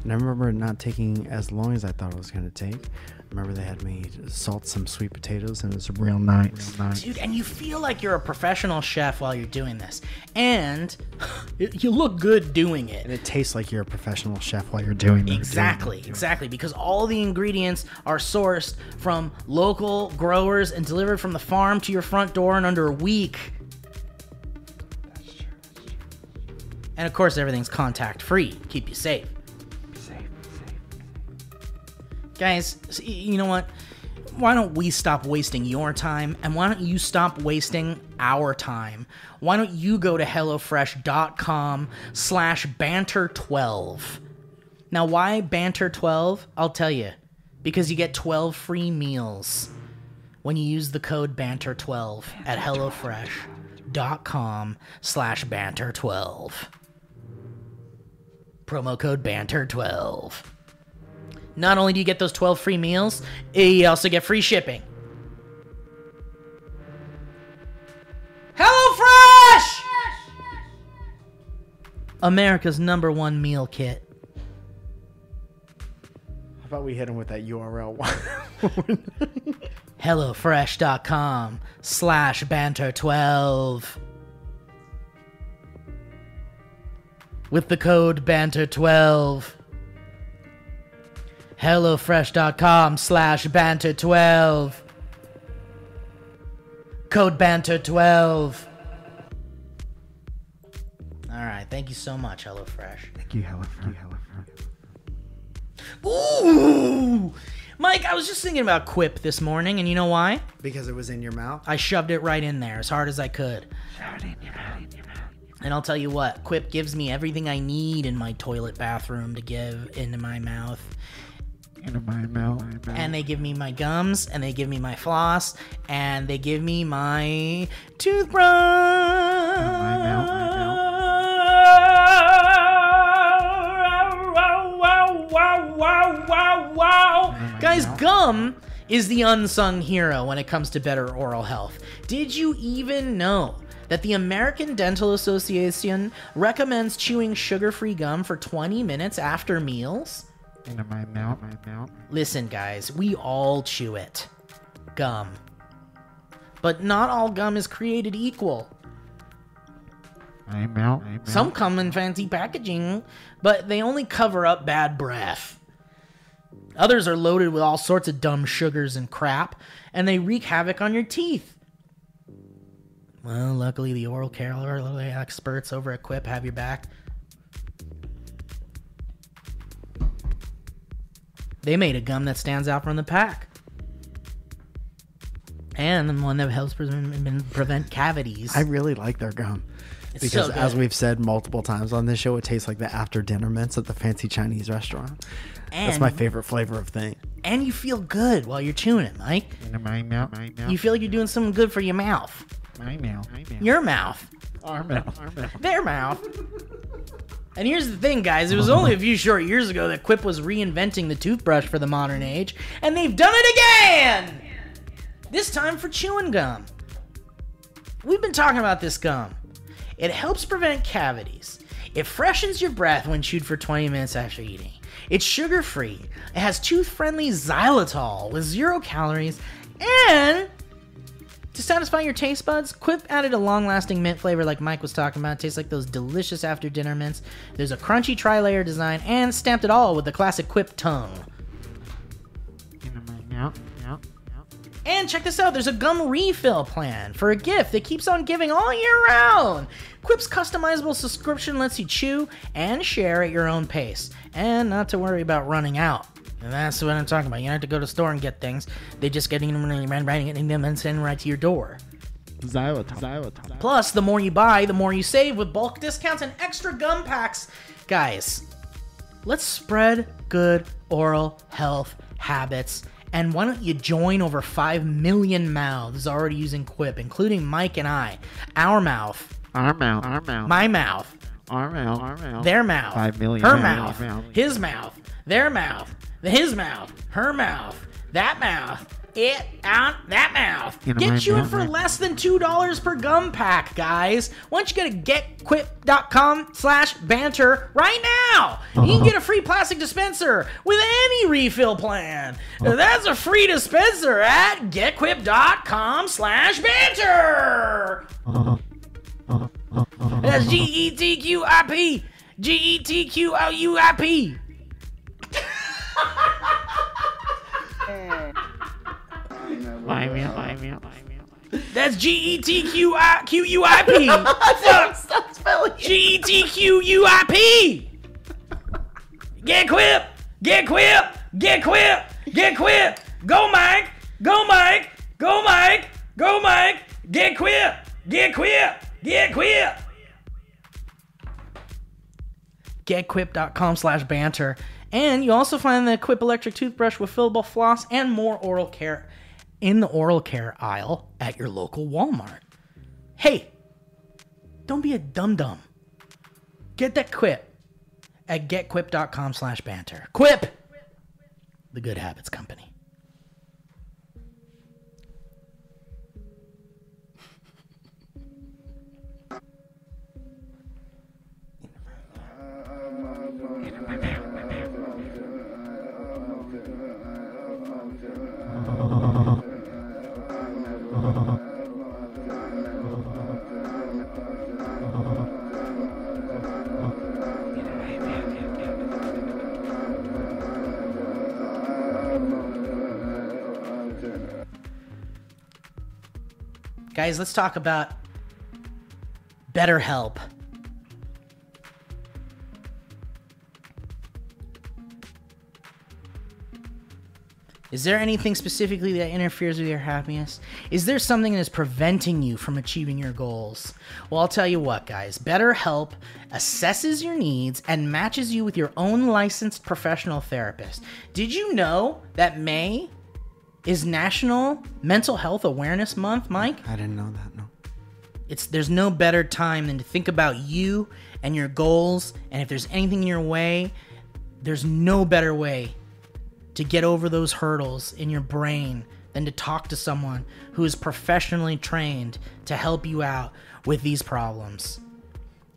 And I remember it not taking as long as I thought it was going to take. I remember they had me salt some sweet potatoes, and it was real nice. Dude, and you feel like you're a professional chef while you're doing this. And you look good doing it. And it tastes like you're a professional chef while you're doing it. Exactly, because all the ingredients are sourced from local growers and delivered from the farm to your front door in under a week. And of course, everything's contact free. Keep you safe. Guys, you know what? Why don't we stop wasting your time? And why don't you stop wasting our time? Why don't you go to HelloFresh.com/banter12? Now, why banter12? I'll tell you. Because you get 12 free meals when you use the code banter12 at HelloFresh.com/banter12. Promo code banter12. Not only do you get those 12 free meals, you also get free shipping. HelloFresh! America's #1 meal kit. How about we hit him with that URL? HelloFresh.com/banter12. With the code banter12. HelloFresh.com/banter12. Code banter12. Alright, thank you so much, HelloFresh. Thank you, HelloFresh. Ooh! Mike, I was just thinking about Quip this morning, and you know why? Because it was in your mouth? I shoved it right in there as hard as I could. And I'll tell you what, Quip gives me everything I need in my toilet bathroom to give into my mouth. And they give me my gums, and they give me my floss, and they give me my toothbrush. Guys, gum is the unsung hero when it comes to better oral health. Did you even know that the American Dental Association recommends chewing sugar-free gum for 20 minutes after meals? Into my mouth. Listen, guys, we all chew it. Gum. But not all gum is created equal. Some come in fancy packaging, but they only cover up bad breath. Others are loaded with all sorts of dumb sugars and crap, and they wreak havoc on your teeth. Well, luckily the oral care experts over at Quip have your back. They made a gum that stands out from the pack. And the one that helps prevent cavities. I really like their gum. It's Because so as good. we've said multiple times on this show, it tastes like the after dinner mints at the fancy Chinese restaurant. That's And- my favorite flavor of thing. And you feel good while you're chewing it, Mike. Into my mouth. You feel like you're doing something good for your mouth. My mouth. Your mouth. Our mouth. Their mouth. And here's the thing, guys. It was only a few short years ago that Quip was reinventing the toothbrush for the modern age, and they've done it again! This time for chewing gum. We've been talking about this gum. It helps prevent cavities. It freshens your breath when chewed for 20 minutes after eating. It's sugar-free. It has tooth-friendly xylitol with 0 calories, and to satisfy your taste buds, Quip added a long-lasting mint flavor like Mike was talking about. It tastes like those delicious after-dinner mints. There's a crunchy tri-layer design and stamped it all with the classic Quip tongue. And check this out, there's a gum refill plan for a gift that keeps on giving all year round. Quip's customizable subscription lets you chew and share at your own pace, and not to worry about running out. And that's what I'm talking about. You don't have to go to the store and get things. They just get them and send them right to your door. Xylitol. Plus, the more you buy, the more you save with bulk discounts and extra gum packs. Guys, let's spread good oral health habits. And why don't you join over 5 million mouths already using Quip, including Mike and I. Our mouth. Our mouth. My mouth. Our mouth. Their mouth. 5 million. Her mouths. mouth. His mouth. Their mouth. His mouth. Her mouth. That mouth. It out that mouth. You know, Get my chewing mouth, for right? less than $2 per gum pack, guys. Why don't you go to getquip.com/banter right now? You can get a free plastic dispenser with any refill plan. That's a free dispenser at getquip.com/banter. That's GETQIP. GETQLUIP. That's GETQUIP. GETQUIP. Get Quip. Get Quip. Get Quip. Get Quip. Go Mike. Go Mike. Go Mike. Go Mike. Get Quip. Get Quip. Get Quip. GetQuip.com/banter. And you also find the Quip electric toothbrush with fillable floss and more oral care in the oral care aisle at your local Walmart. Hey, don't be a dum-dum. Get that Quip at getquip.com/banter. Quip, the Good Habits Company. Guys, let's talk about BetterHelp. Is there anything specifically that interferes with your happiness? Is there something that is preventing you from achieving your goals? Well, I'll tell you what, guys. BetterHelp assesses your needs and matches you with your own licensed professional therapist. Did you know that May is National Mental Health Awareness Month, Mike? I didn't know that, no. There's no better time than to think about you and your goals, and if there's anything in your way, there's no better way to get over those hurdles in your brain than to talk to someone who is professionally trained to help you out with these problems.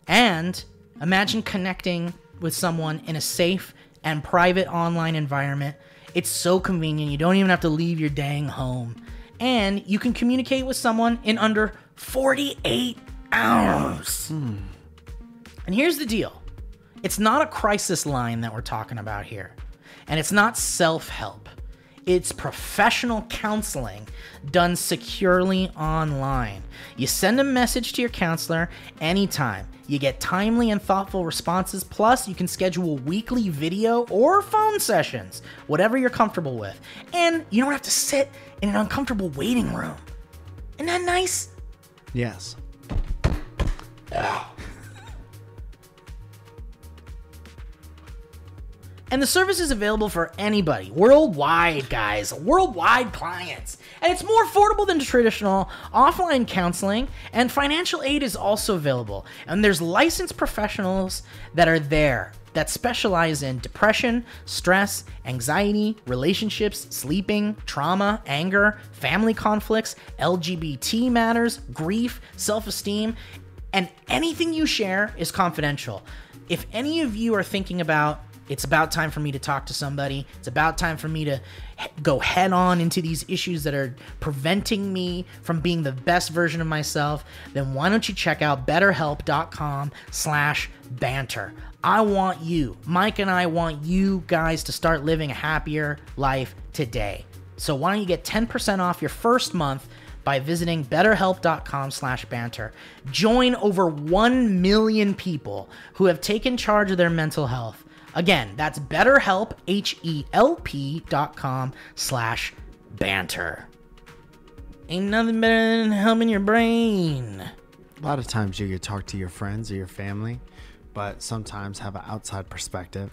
And imagine connecting with someone in a safe and private online environment. It's so convenient. You don't even have to leave your dang home. And you can communicate with someone in under 48 hours. And here's the deal. It's not a crisis line that we're talking about here. And it's not self-help. It's professional counseling done securely online. You send a message to your counselor anytime. You get timely and thoughtful responses. Plus, you can schedule weekly video or phone sessions, whatever you're comfortable with. And you don't have to sit in an uncomfortable waiting room. Isn't that nice? Yes. And the service is available for anybody, worldwide, guys, worldwide clients. And it's more affordable than traditional offline counseling, and financial aid is also available. And there's licensed professionals that are there that specialize in depression, stress, anxiety, relationships, sleeping, trauma, anger, family conflicts, LGBT matters, grief, self-esteem, and anything you share is confidential. If any of you are thinking about, it's about time for me to talk to somebody, it's about time for me to go head on into these issues that are preventing me from being the best version of myself, then why don't you check out betterhelp.com/banter. I want you, Mike and I want you guys to start living a happier life today. So why don't you get 10% off your first month by visiting betterhelp.com/banter. Join over 1 million people who have taken charge of their mental health. Again, that's BetterHelp, HELP.com/banter. Ain't nothing better than helping your brain. A lot of times you could talk to your friends or your family, but sometimes have an outside perspective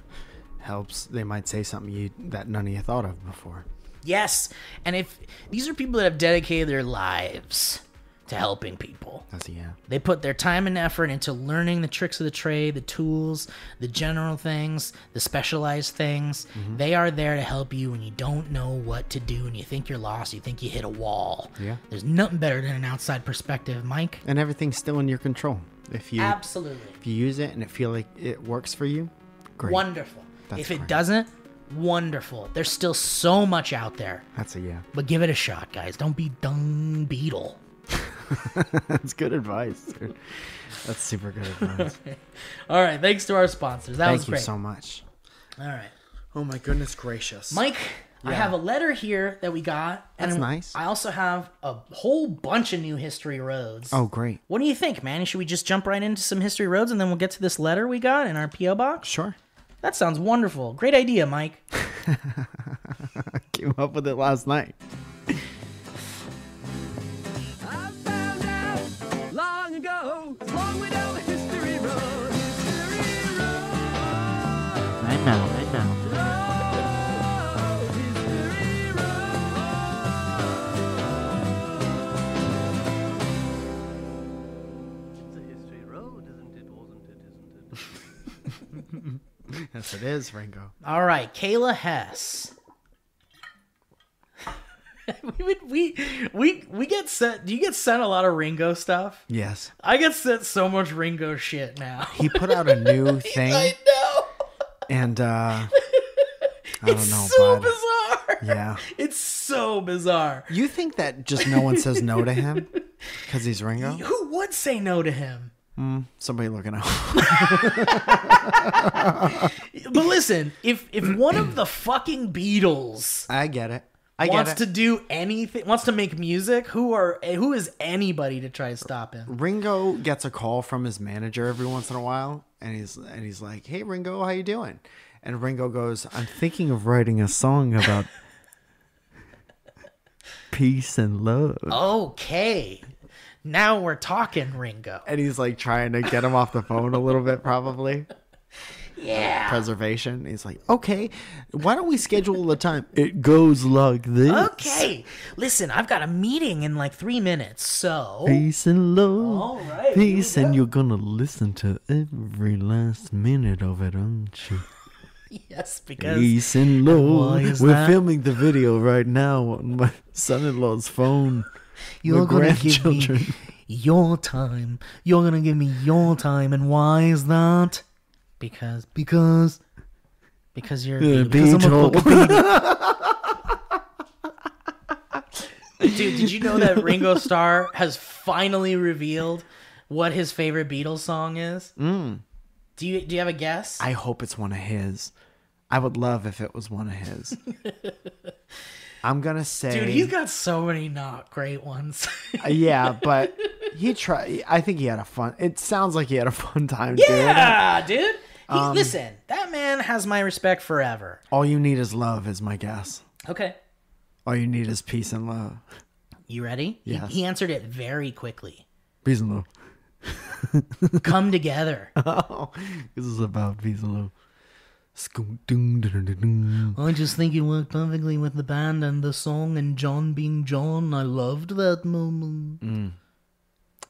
helps. They might say something that none of you thought of before. Yes, and if these are people that have dedicated their lives to helping people. They put their time and effort into learning the tricks of the trade, the tools, the general things, the specialized things. They are there to help you when you don't know what to do and you think you're lost, you think you hit a wall. Yeah. There's nothing better than an outside perspective, Mike. And everything's still in your control. If you Absolutely. If you use it and it feel like it works for you, great. Wonderful. That's if it great. doesn't, wonderful. There's still so much out there. That's a yeah. But give it a shot, guys. Don't be dung beetle. That's good advice, dude. That's super good advice. All right, thanks to our sponsors. That was Thank you great. so much. All right. Oh my goodness gracious. Mike, I have a letter here that we got. And That's nice. I also have a whole bunch of new history roads. Oh, great. What do you think, man? Should we just jump right into some history roads and then we'll get to this letter we got in our P.O. box? Sure. That sounds wonderful. Great idea, Mike. Came up with it last night. I found out long ago, it's long way down the history road. History road. I know. Oh, history road. It's a history road, isn't it? Wasn't it? Isn't it? Yes, it is, Ringo. All right, Kayla Hess. we get sent. Do you get sent a lot of Ringo stuff? Yes. I get sent so much Ringo shit now. He put out a new thing, I know. and I don't It's know, so bud. bizarre. Yeah. It's so bizarre. You think that just no one says no to him because he's Ringo? Who would say no to him? Somebody looking out. But listen, if one of the fucking Beatles I get it. I get wants it. to do anything, wants to make music, who is anybody to try to stop him? Ringo gets a call from his manager every once in a while, and he's like, "Hey, Ringo, how you doing?" And Ringo goes, "I'm thinking of writing a song about peace and love." Okay. Now we're talking, Ringo. And he's like trying to get him off the phone a little bit, probably. Yeah. Preservation. He's like, "Okay, why don't we schedule the time?" It goes like this. Okay. Listen, I've got a meeting in like 3 minutes, so. Peace and love. All right, Peace, here we and go. you're gonna listen to every last minute of it, aren't you? Yes, because. Peace and why love. is We're that? filming the video right now on my son-in-law's phone. You're We're gonna give me grandchildren. your time. You're gonna give me your time, and why is that? Because you're because I'm a Dude, did you know that Ringo Starr has finally revealed what his favorite Beatles song is? Do you have a guess? I hope it's one of his. I would love if it was one of his. I'm gonna say, Dude, he's got so many not great ones. yeah, but he tried. I think he had a fun. It sounds like he had a fun time doing it. Yeah, dude. Listen, that man has my respect forever. All you need is love, is my guess. Okay. All you need is peace and love. You ready? Yes. He answered it very quickly. Peace and love. Come together. Oh, this is about peace and love. I just think it worked perfectly with the band and the song and John being John. I loved that moment.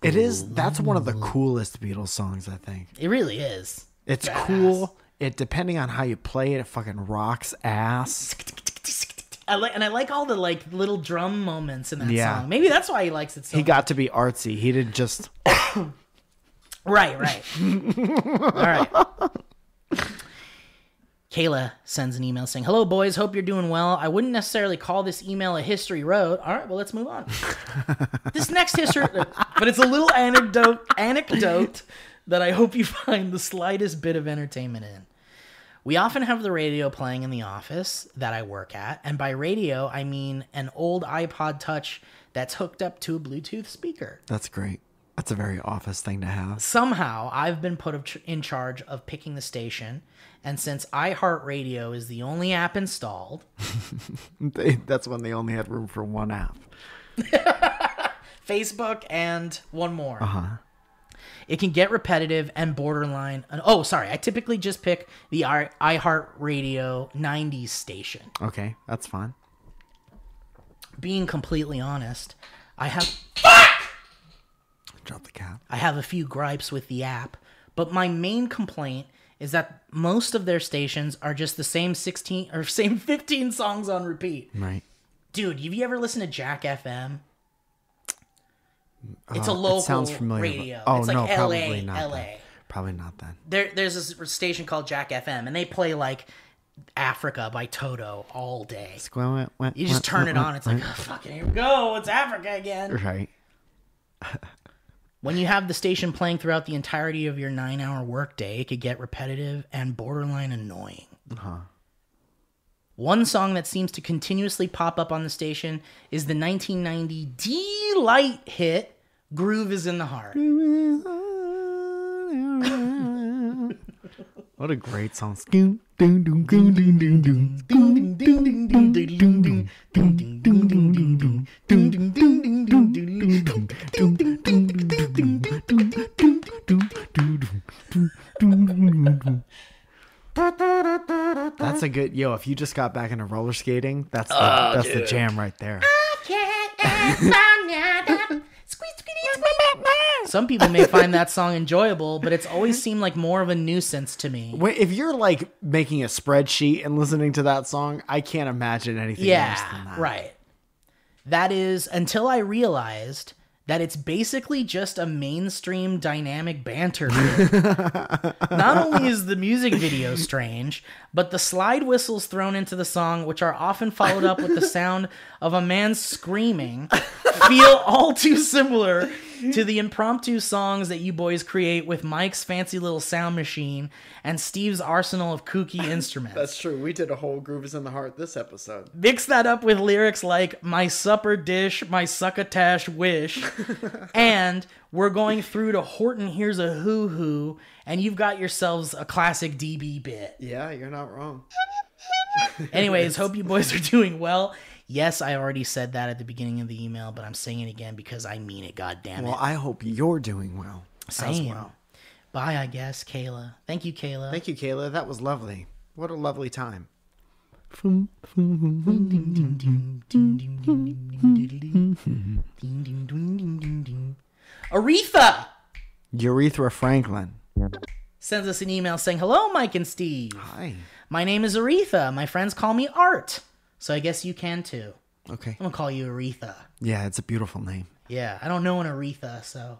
It is. That's one of the coolest Beatles songs, I think. It really is. It's Badass. cool. It depending on how you play it, it fucking rocks ass. I like all the like little drum moments in that Yeah. song. Maybe that's why he likes it so He much. got to be artsy. He didn't just. Right. All right. Kayla sends an email saying, "Hello, boys. Hope you're doing well. I wouldn't necessarily call this email a history road. All right, well, let's move on. This next history, but it's a little anecdote that I hope you find the slightest bit of entertainment in. We often have the radio playing in the office that I work at, and by radio, I mean an old iPod Touch that's hooked up to a Bluetooth speaker. That's great. That's a very office thing to have. Somehow, I've been put in charge of picking the station, and since iHeartRadio is the only app installed, That's when they only had room for one app. Facebook and one more, it can get repetitive and borderline. Oh, sorry. I typically just pick the iHeartRadio 90s station. Okay, that's fine. Being completely honest, I have Drop the cap. a few gripes with the app, but my main complaint is that most of their stations are just the same 16 or same 15 songs on repeat. Right. Dude, have you ever listened to Jack FM? It's a local It sounds familiar. radio. But, oh It's like no, LA, probably not. LA. Then. Probably not then. There's this station called Jack FM, and they play like Africa by Toto all day. You just turn it on, it's like, oh, fucking here we go, it's Africa again. Right. When you have the station playing throughout the entirety of your 9-hour workday, it could get repetitive and borderline annoying. One song that seems to continuously pop up on the station is the 1990 Delight hit, Groove is in the Heart. What a great song. That's a good, if you just got back into roller skating, that's the jam right there. Some people may find that song enjoyable, but it's always seemed like more of a nuisance to me. Wait, if you're like making a spreadsheet and listening to that song, I can't imagine anything worse than that. Right. That is until I realized that it's basically just a mainstream dynamic banter bit. Not only is the music video strange, but the slide whistles thrown into the song, which are often followed up with the sound of a man screaming, feel all too similar to the impromptu songs that you boys create with Mike's fancy little sound machine and Steve's arsenal of kooky instruments. That's true. We did a whole Groove is in the Heart this episode. Mix that up with lyrics like "My supper dish, my succotash wish," and "We're going through to Horton, here's a hoo-hoo," and you've got yourselves a classic DB bit. Yeah, you're not wrong. Anyways, hope you boys are doing well. Yes, I already said that at the beginning of the email, but I'm saying it again because I mean it, goddammit. Well, I hope you're doing well Same. as well. Bye, I guess, Kayla. Thank you, Kayla. Thank you, Kayla. That was lovely. What a lovely time. Aretha Urethra Franklin. sends us an email saying, "Hello, Mike and Steve. Hi. My name is Aretha. My friends call me Art, so I guess you can too. Okay. I'm gonna call you Aretha. Yeah, it's a beautiful name. Yeah, I don't know an Aretha, so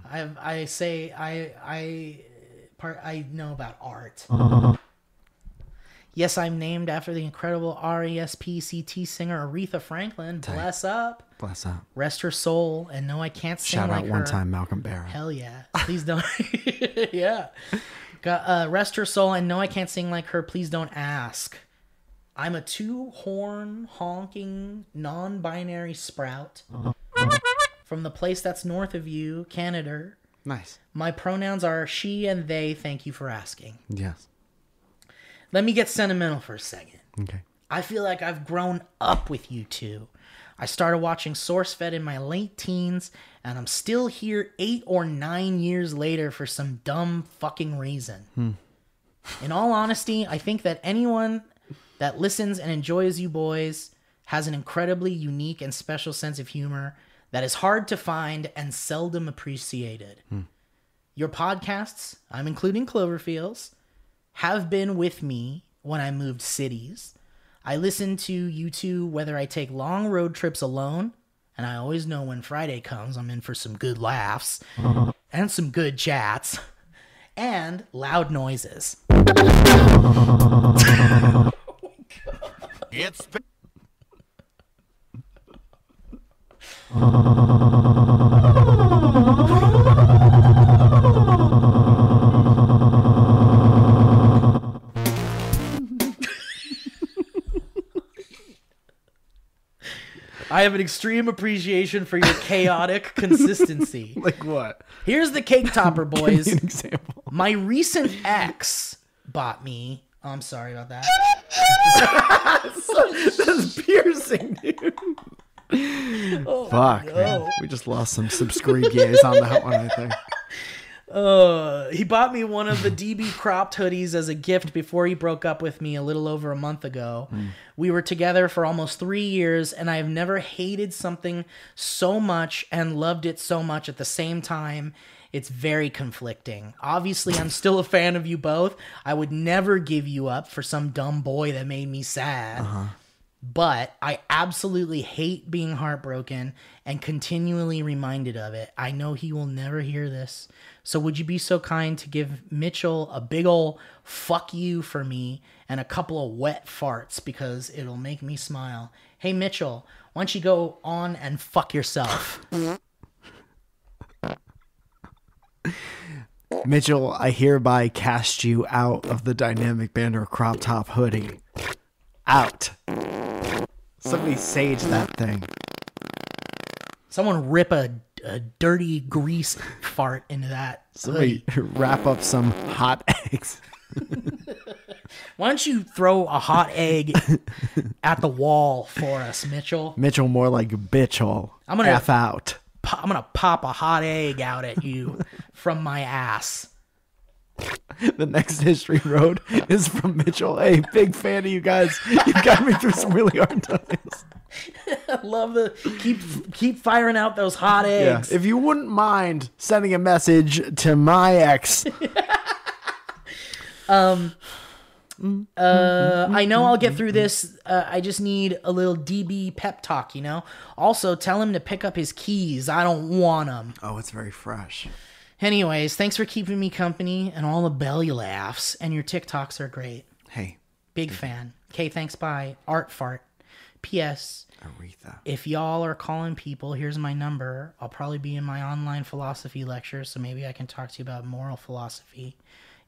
I know about Art. Yes, I'm named after the incredible R.E.S.P.C.T. singer Aretha Franklin. Bless up. Bless up. Rest her soul. And no, I can't sing Shout like out her. one time, Malcolm Barrett. Hell yeah. Please don't. Yeah. Rest her soul. And no, I can't sing like her. Please don't ask. I'm a two-horn, honking, non-binary sprout from the place that's north of you, Canada. Nice. My pronouns are she and they. Thank you for asking. Yes. Let me get sentimental for a second. Okay. I feel like I've grown up with you two. I started watching SourceFed in my late teens, and I'm still here 8 or 9 years later for some dumb fucking reason. In all honesty, I think that anyone that listens and enjoys you boys has an incredibly unique and special sense of humor that is hard to find and seldom appreciated. Your podcasts, I'm including Cloverfields, have been with me when I moved cities. I listen to you two whether I take long road trips alone, and I always know when Friday comes I'm in for some good laughs and some good chats and loud noises. It's I have an extreme appreciation for your chaotic consistency. Like what? Here's the cake topper, boys. An example. My recent ex bought me. Oh, I'm sorry about that. That's piercing, dude. Fuck, man. We just lost some subscribers on that one, I think. He bought me one of the DB cropped hoodies as a gift before he broke up with me a little over a month ago. We were together for almost 3 years, and I have never hated something so much and loved it so much at the same time. It's very conflicting. Obviously, I'm still a fan of you both. I would never give you up for some dumb boy that made me sad. But I absolutely hate being heartbroken and continually reminded of it. I know he will never hear this. So would you be so kind to give Mitchell a big ol' fuck you for me and a couple of wet farts because it'll make me smile. Hey, Mitchell, why don't you go on and fuck yourself? Mitchell, I hereby cast you out of the Dynamic Banter crop top hoodie. out. Somebody sage that thing. Someone rip a dirty grease fart into that. Somebody wrap up some hot eggs. Why don't you throw a hot egg at the wall for us, Mitchell? Mitchell, more like bitch hole. I'm gonna- F out. I'm gonna pop a hot egg out at you from my ass. The next History Road is from Mitchell. Hey, big fan of you guys. You got me through some really hard times. I love the keep firing out those hot Yeah. eggs. If you wouldn't mind sending a message to my ex. I know I'll get through this. I just need a little DB pep talk, you know? Also, tell him to pick up his keys. I don't want them. Oh, it's very fresh. Anyways, thanks for keeping me company and all the belly laughs. And your TikToks are great. Hey, Big fan. Okay, thanks, bye. Art fart. P.S. Aretha. If y'all are calling people, here's my number. I'll probably be in my online philosophy lecture, so maybe I can talk to you about moral philosophy.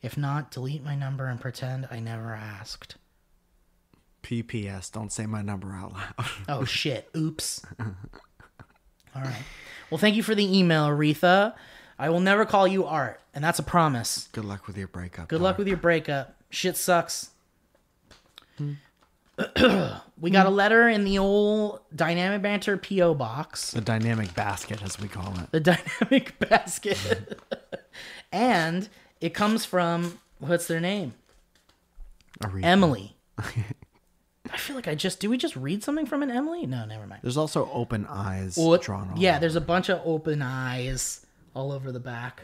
If not, delete my number and pretend I never asked. PPS, don't say my number out loud. Oh, shit. Oops. All right. Well, thank you for the email, Aretha. I will never call you Art, and that's a promise. Good luck with your breakup. Good luck with your breakup. Shit sucks. We got a letter in the old Dynamic Banter P.O. box. the dynamic basket, as we call it. The dynamic basket. And it comes from, what's their name? Aretha. Emily. I feel like do we just read something from an Emily? No, never mind. There's also open eyes Well, drawn on. yeah, there's a bunch of open eyes all over the back.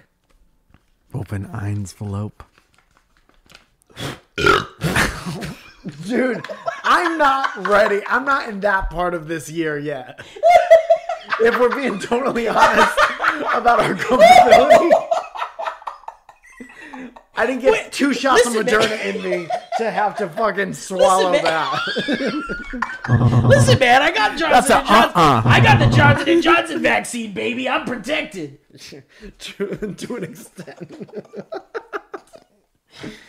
Open envelope. Dude, I'm not ready. I'm not in that part of this year yet. If we're being totally honest about our comfortability. I didn't get 2 shots of listen, man. Moderna in me to have to fucking swallow man. that. Listen, man, I got Johnson That's and Johnson. I got the Johnson and Johnson vaccine, baby. I'm protected. to an extent.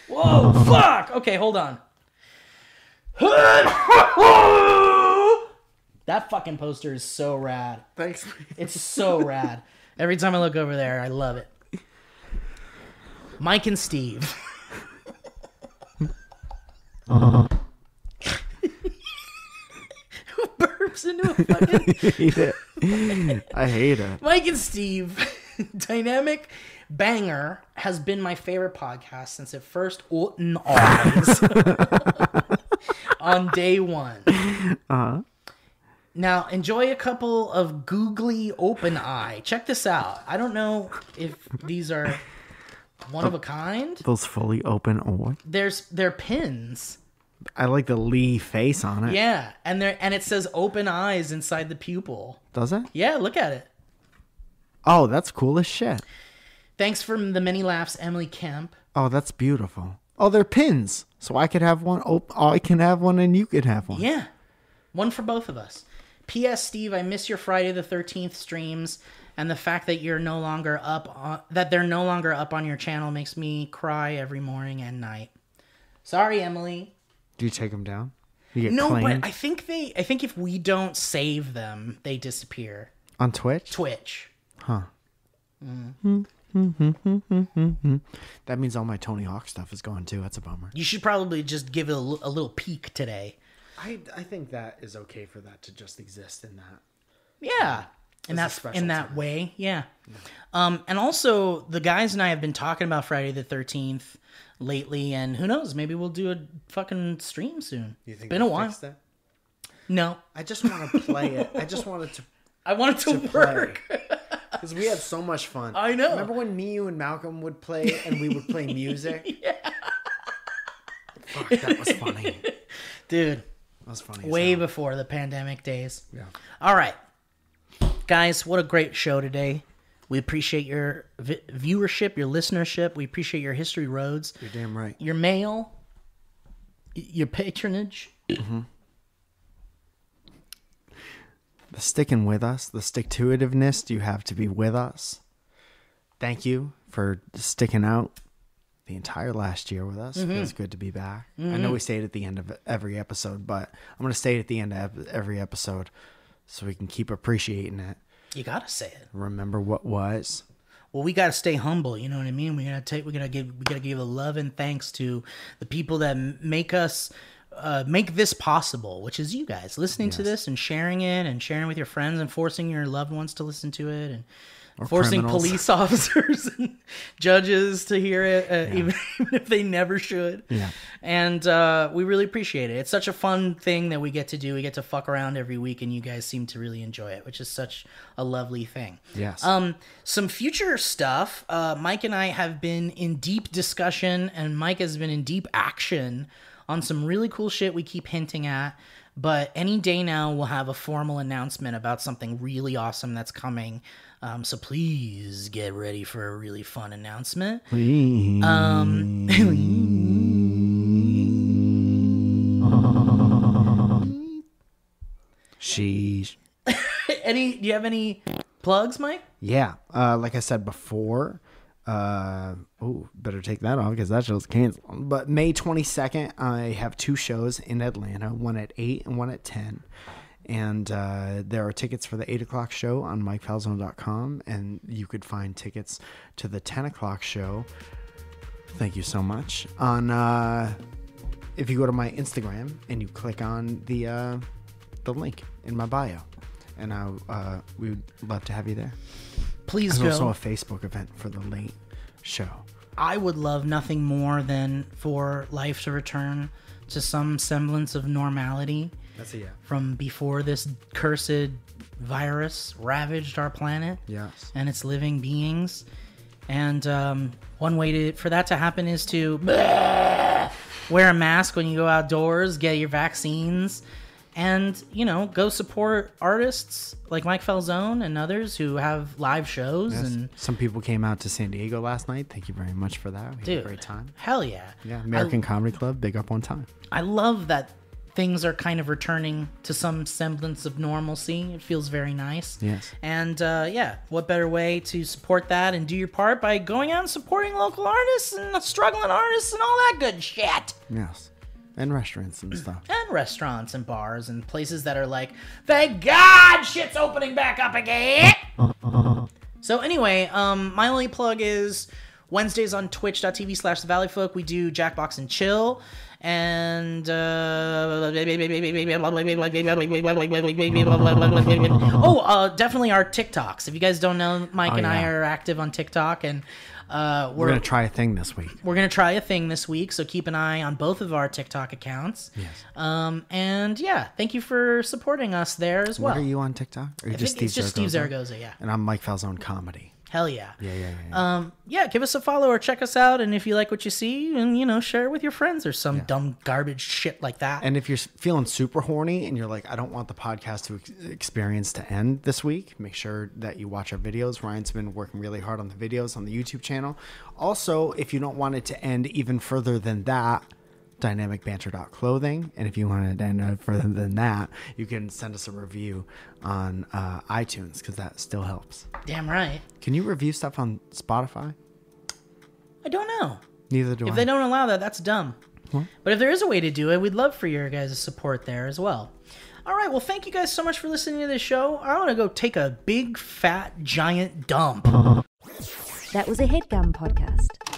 Whoa, fuck. Okay, hold on. That fucking poster is so rad. Thanks. It's so rad. Every time I look over there, I love it. Mike and Steve. Who burps into a fucking... hate it. I hate it. Mike and Steve, Dynamic Banger, has been my favorite podcast since it first opened eyes on day 1. Now, enjoy a couple of googly open eye. Check this out. I don't know if these are one of a kind. Those fully open eye. They're pins. I like the Lee face on it. Yeah, and it says open eyes inside the pupil. Does it? Yeah, look at it. Oh, that's cool as shit. Thanks for the many laughs, Emily Kemp. Oh, that's beautiful. Oh, they're pins. So I could have one. Oh, I can have one and you could have one. Yeah, one for both of us. P.S. Steve, I miss your Friday the 13th streams, and the fact that they're no longer up on your channel makes me cry every morning and night. Sorry, Emily. Do you take them down? You get No, claimed but I think if we don't save them, they disappear. on Twitch? Twitch. Huh. That means all my Tony Hawk stuff is gone too. That's a bummer. You should probably just give it a little peek today. I think that is okay for that to just exist in that. Yeah. In As a that special time. way, yeah. And also, the guys and I have been talking about Friday the 13th lately, and who knows, maybe we'll do a fucking stream soon. You think Been a they while. fixed that? No, I just want to play it. I just wanted to I want it to work. because we had so much fun. I know. Remember when me, you, and Malcolm would play and we would play music? Yeah. Fuck, that was funny. Dude, That was funny. as way hell. before the pandemic days. Yeah. All right. Guys, what a great show today. We appreciate your viewership, your listenership. We appreciate your history roads, You're damn right. your mail, your patronage. The sticking with us, the stick-to-itiveness you have to be with us. Thank you for sticking out the entire last year with us. It feels good to be back. I know we say it at the end of every episode, but I'm going to say it at the end of every episode so we can keep appreciating it. You gotta say it. Remember what was. Well, we gotta stay humble. You know what I mean? We gotta give a love and thanks to the people that make us make this possible, which is you guys listening to this and sharing it and sharing with your friends and forcing your loved ones to listen to it and forcing criminals. police officers and judges to hear it, even if they never should. Yeah. And we really appreciate it. It's such a fun thing that we get to do. We get to fuck around every week, and you guys seem to really enjoy it, which is such a lovely thing. Yes. Some future stuff. Mike and I have been in deep discussion, and Mike has been in deep action on some really cool shit we keep hinting at. But any day now, we'll have a formal announcement about something really awesome that's coming. So please get ready for a really fun announcement. Sheesh. Do you have any plugs, Mike? Yeah. Like I said before, better take that off because that show's canceled. But May 22nd, I have 2 shows in Atlanta, one at 8 and one at 10. And there are tickets for the 8 o'clock show on MikeFalzone.com, and you could find tickets to the 10 o'clock show. Thank you so much. On if you go to my Instagram and you click on the link in my bio, and we would love to have you there. Please There's go. also a Facebook event for the late show. I would love nothing more than for life to return to some semblance of normality. That's a yeah. From before this cursed virus ravaged our planet. Yes. And its living beings. And one way for that to happen is to wear a mask when you go outdoors, get your vaccines, and, go support artists like Mike Falzone and others who have live shows. Yes. And some people came out to San Diego last night. Thank you very much for that. We had a great time. Hell yeah. Yeah, American Comedy Club, big up on time. I love that things are kind of returning to some semblance of normalcy. It feels very nice. Yes. And what better way to support that and do your part by going out and supporting local artists and struggling artists and all that good shit. Yes. And restaurants and stuff. And restaurants and bars and places that are like, thank God shit's opening back up again. So anyway, my only plug is Wednesdays on twitch.tv/thevalleyfolk. We do Jackbox and Chill. And definitely our TikToks. If you guys don't know, Mike and I are active on TikTok, and we're gonna try a thing this week. We're gonna try a thing this week, so keep an eye on both of our TikTok accounts. Yes. And thank you for supporting us there as well. What are you on TikTok? Or I think it's just Steve Zaragoza, yeah. And I'm Mike Falzone Comedy. Hell yeah. Yeah. Give us a follow or check us out, and if you like what you see, and share it with your friends or some dumb garbage shit like that. And if you're feeling super horny and you're like, I don't want the podcast to experience to end this week, make sure that you watch our videos. Ryan's been working really hard on the videos on the YouTube channel. Also, if you don't want it to end even further than that, dynamicbanter.clothing. And if you want it to end further than that, you can send us a review on iTunes, because that still helps. Damn right. Can you review stuff on Spotify? I don't know. Neither do I. If they don't allow that, that's dumb. But if there is a way to do it, we'd love for your guys' support there as well. All right, well, thank you guys so much for listening to this show. I want to go take a big, fat, giant dump. That was a HeadGum podcast.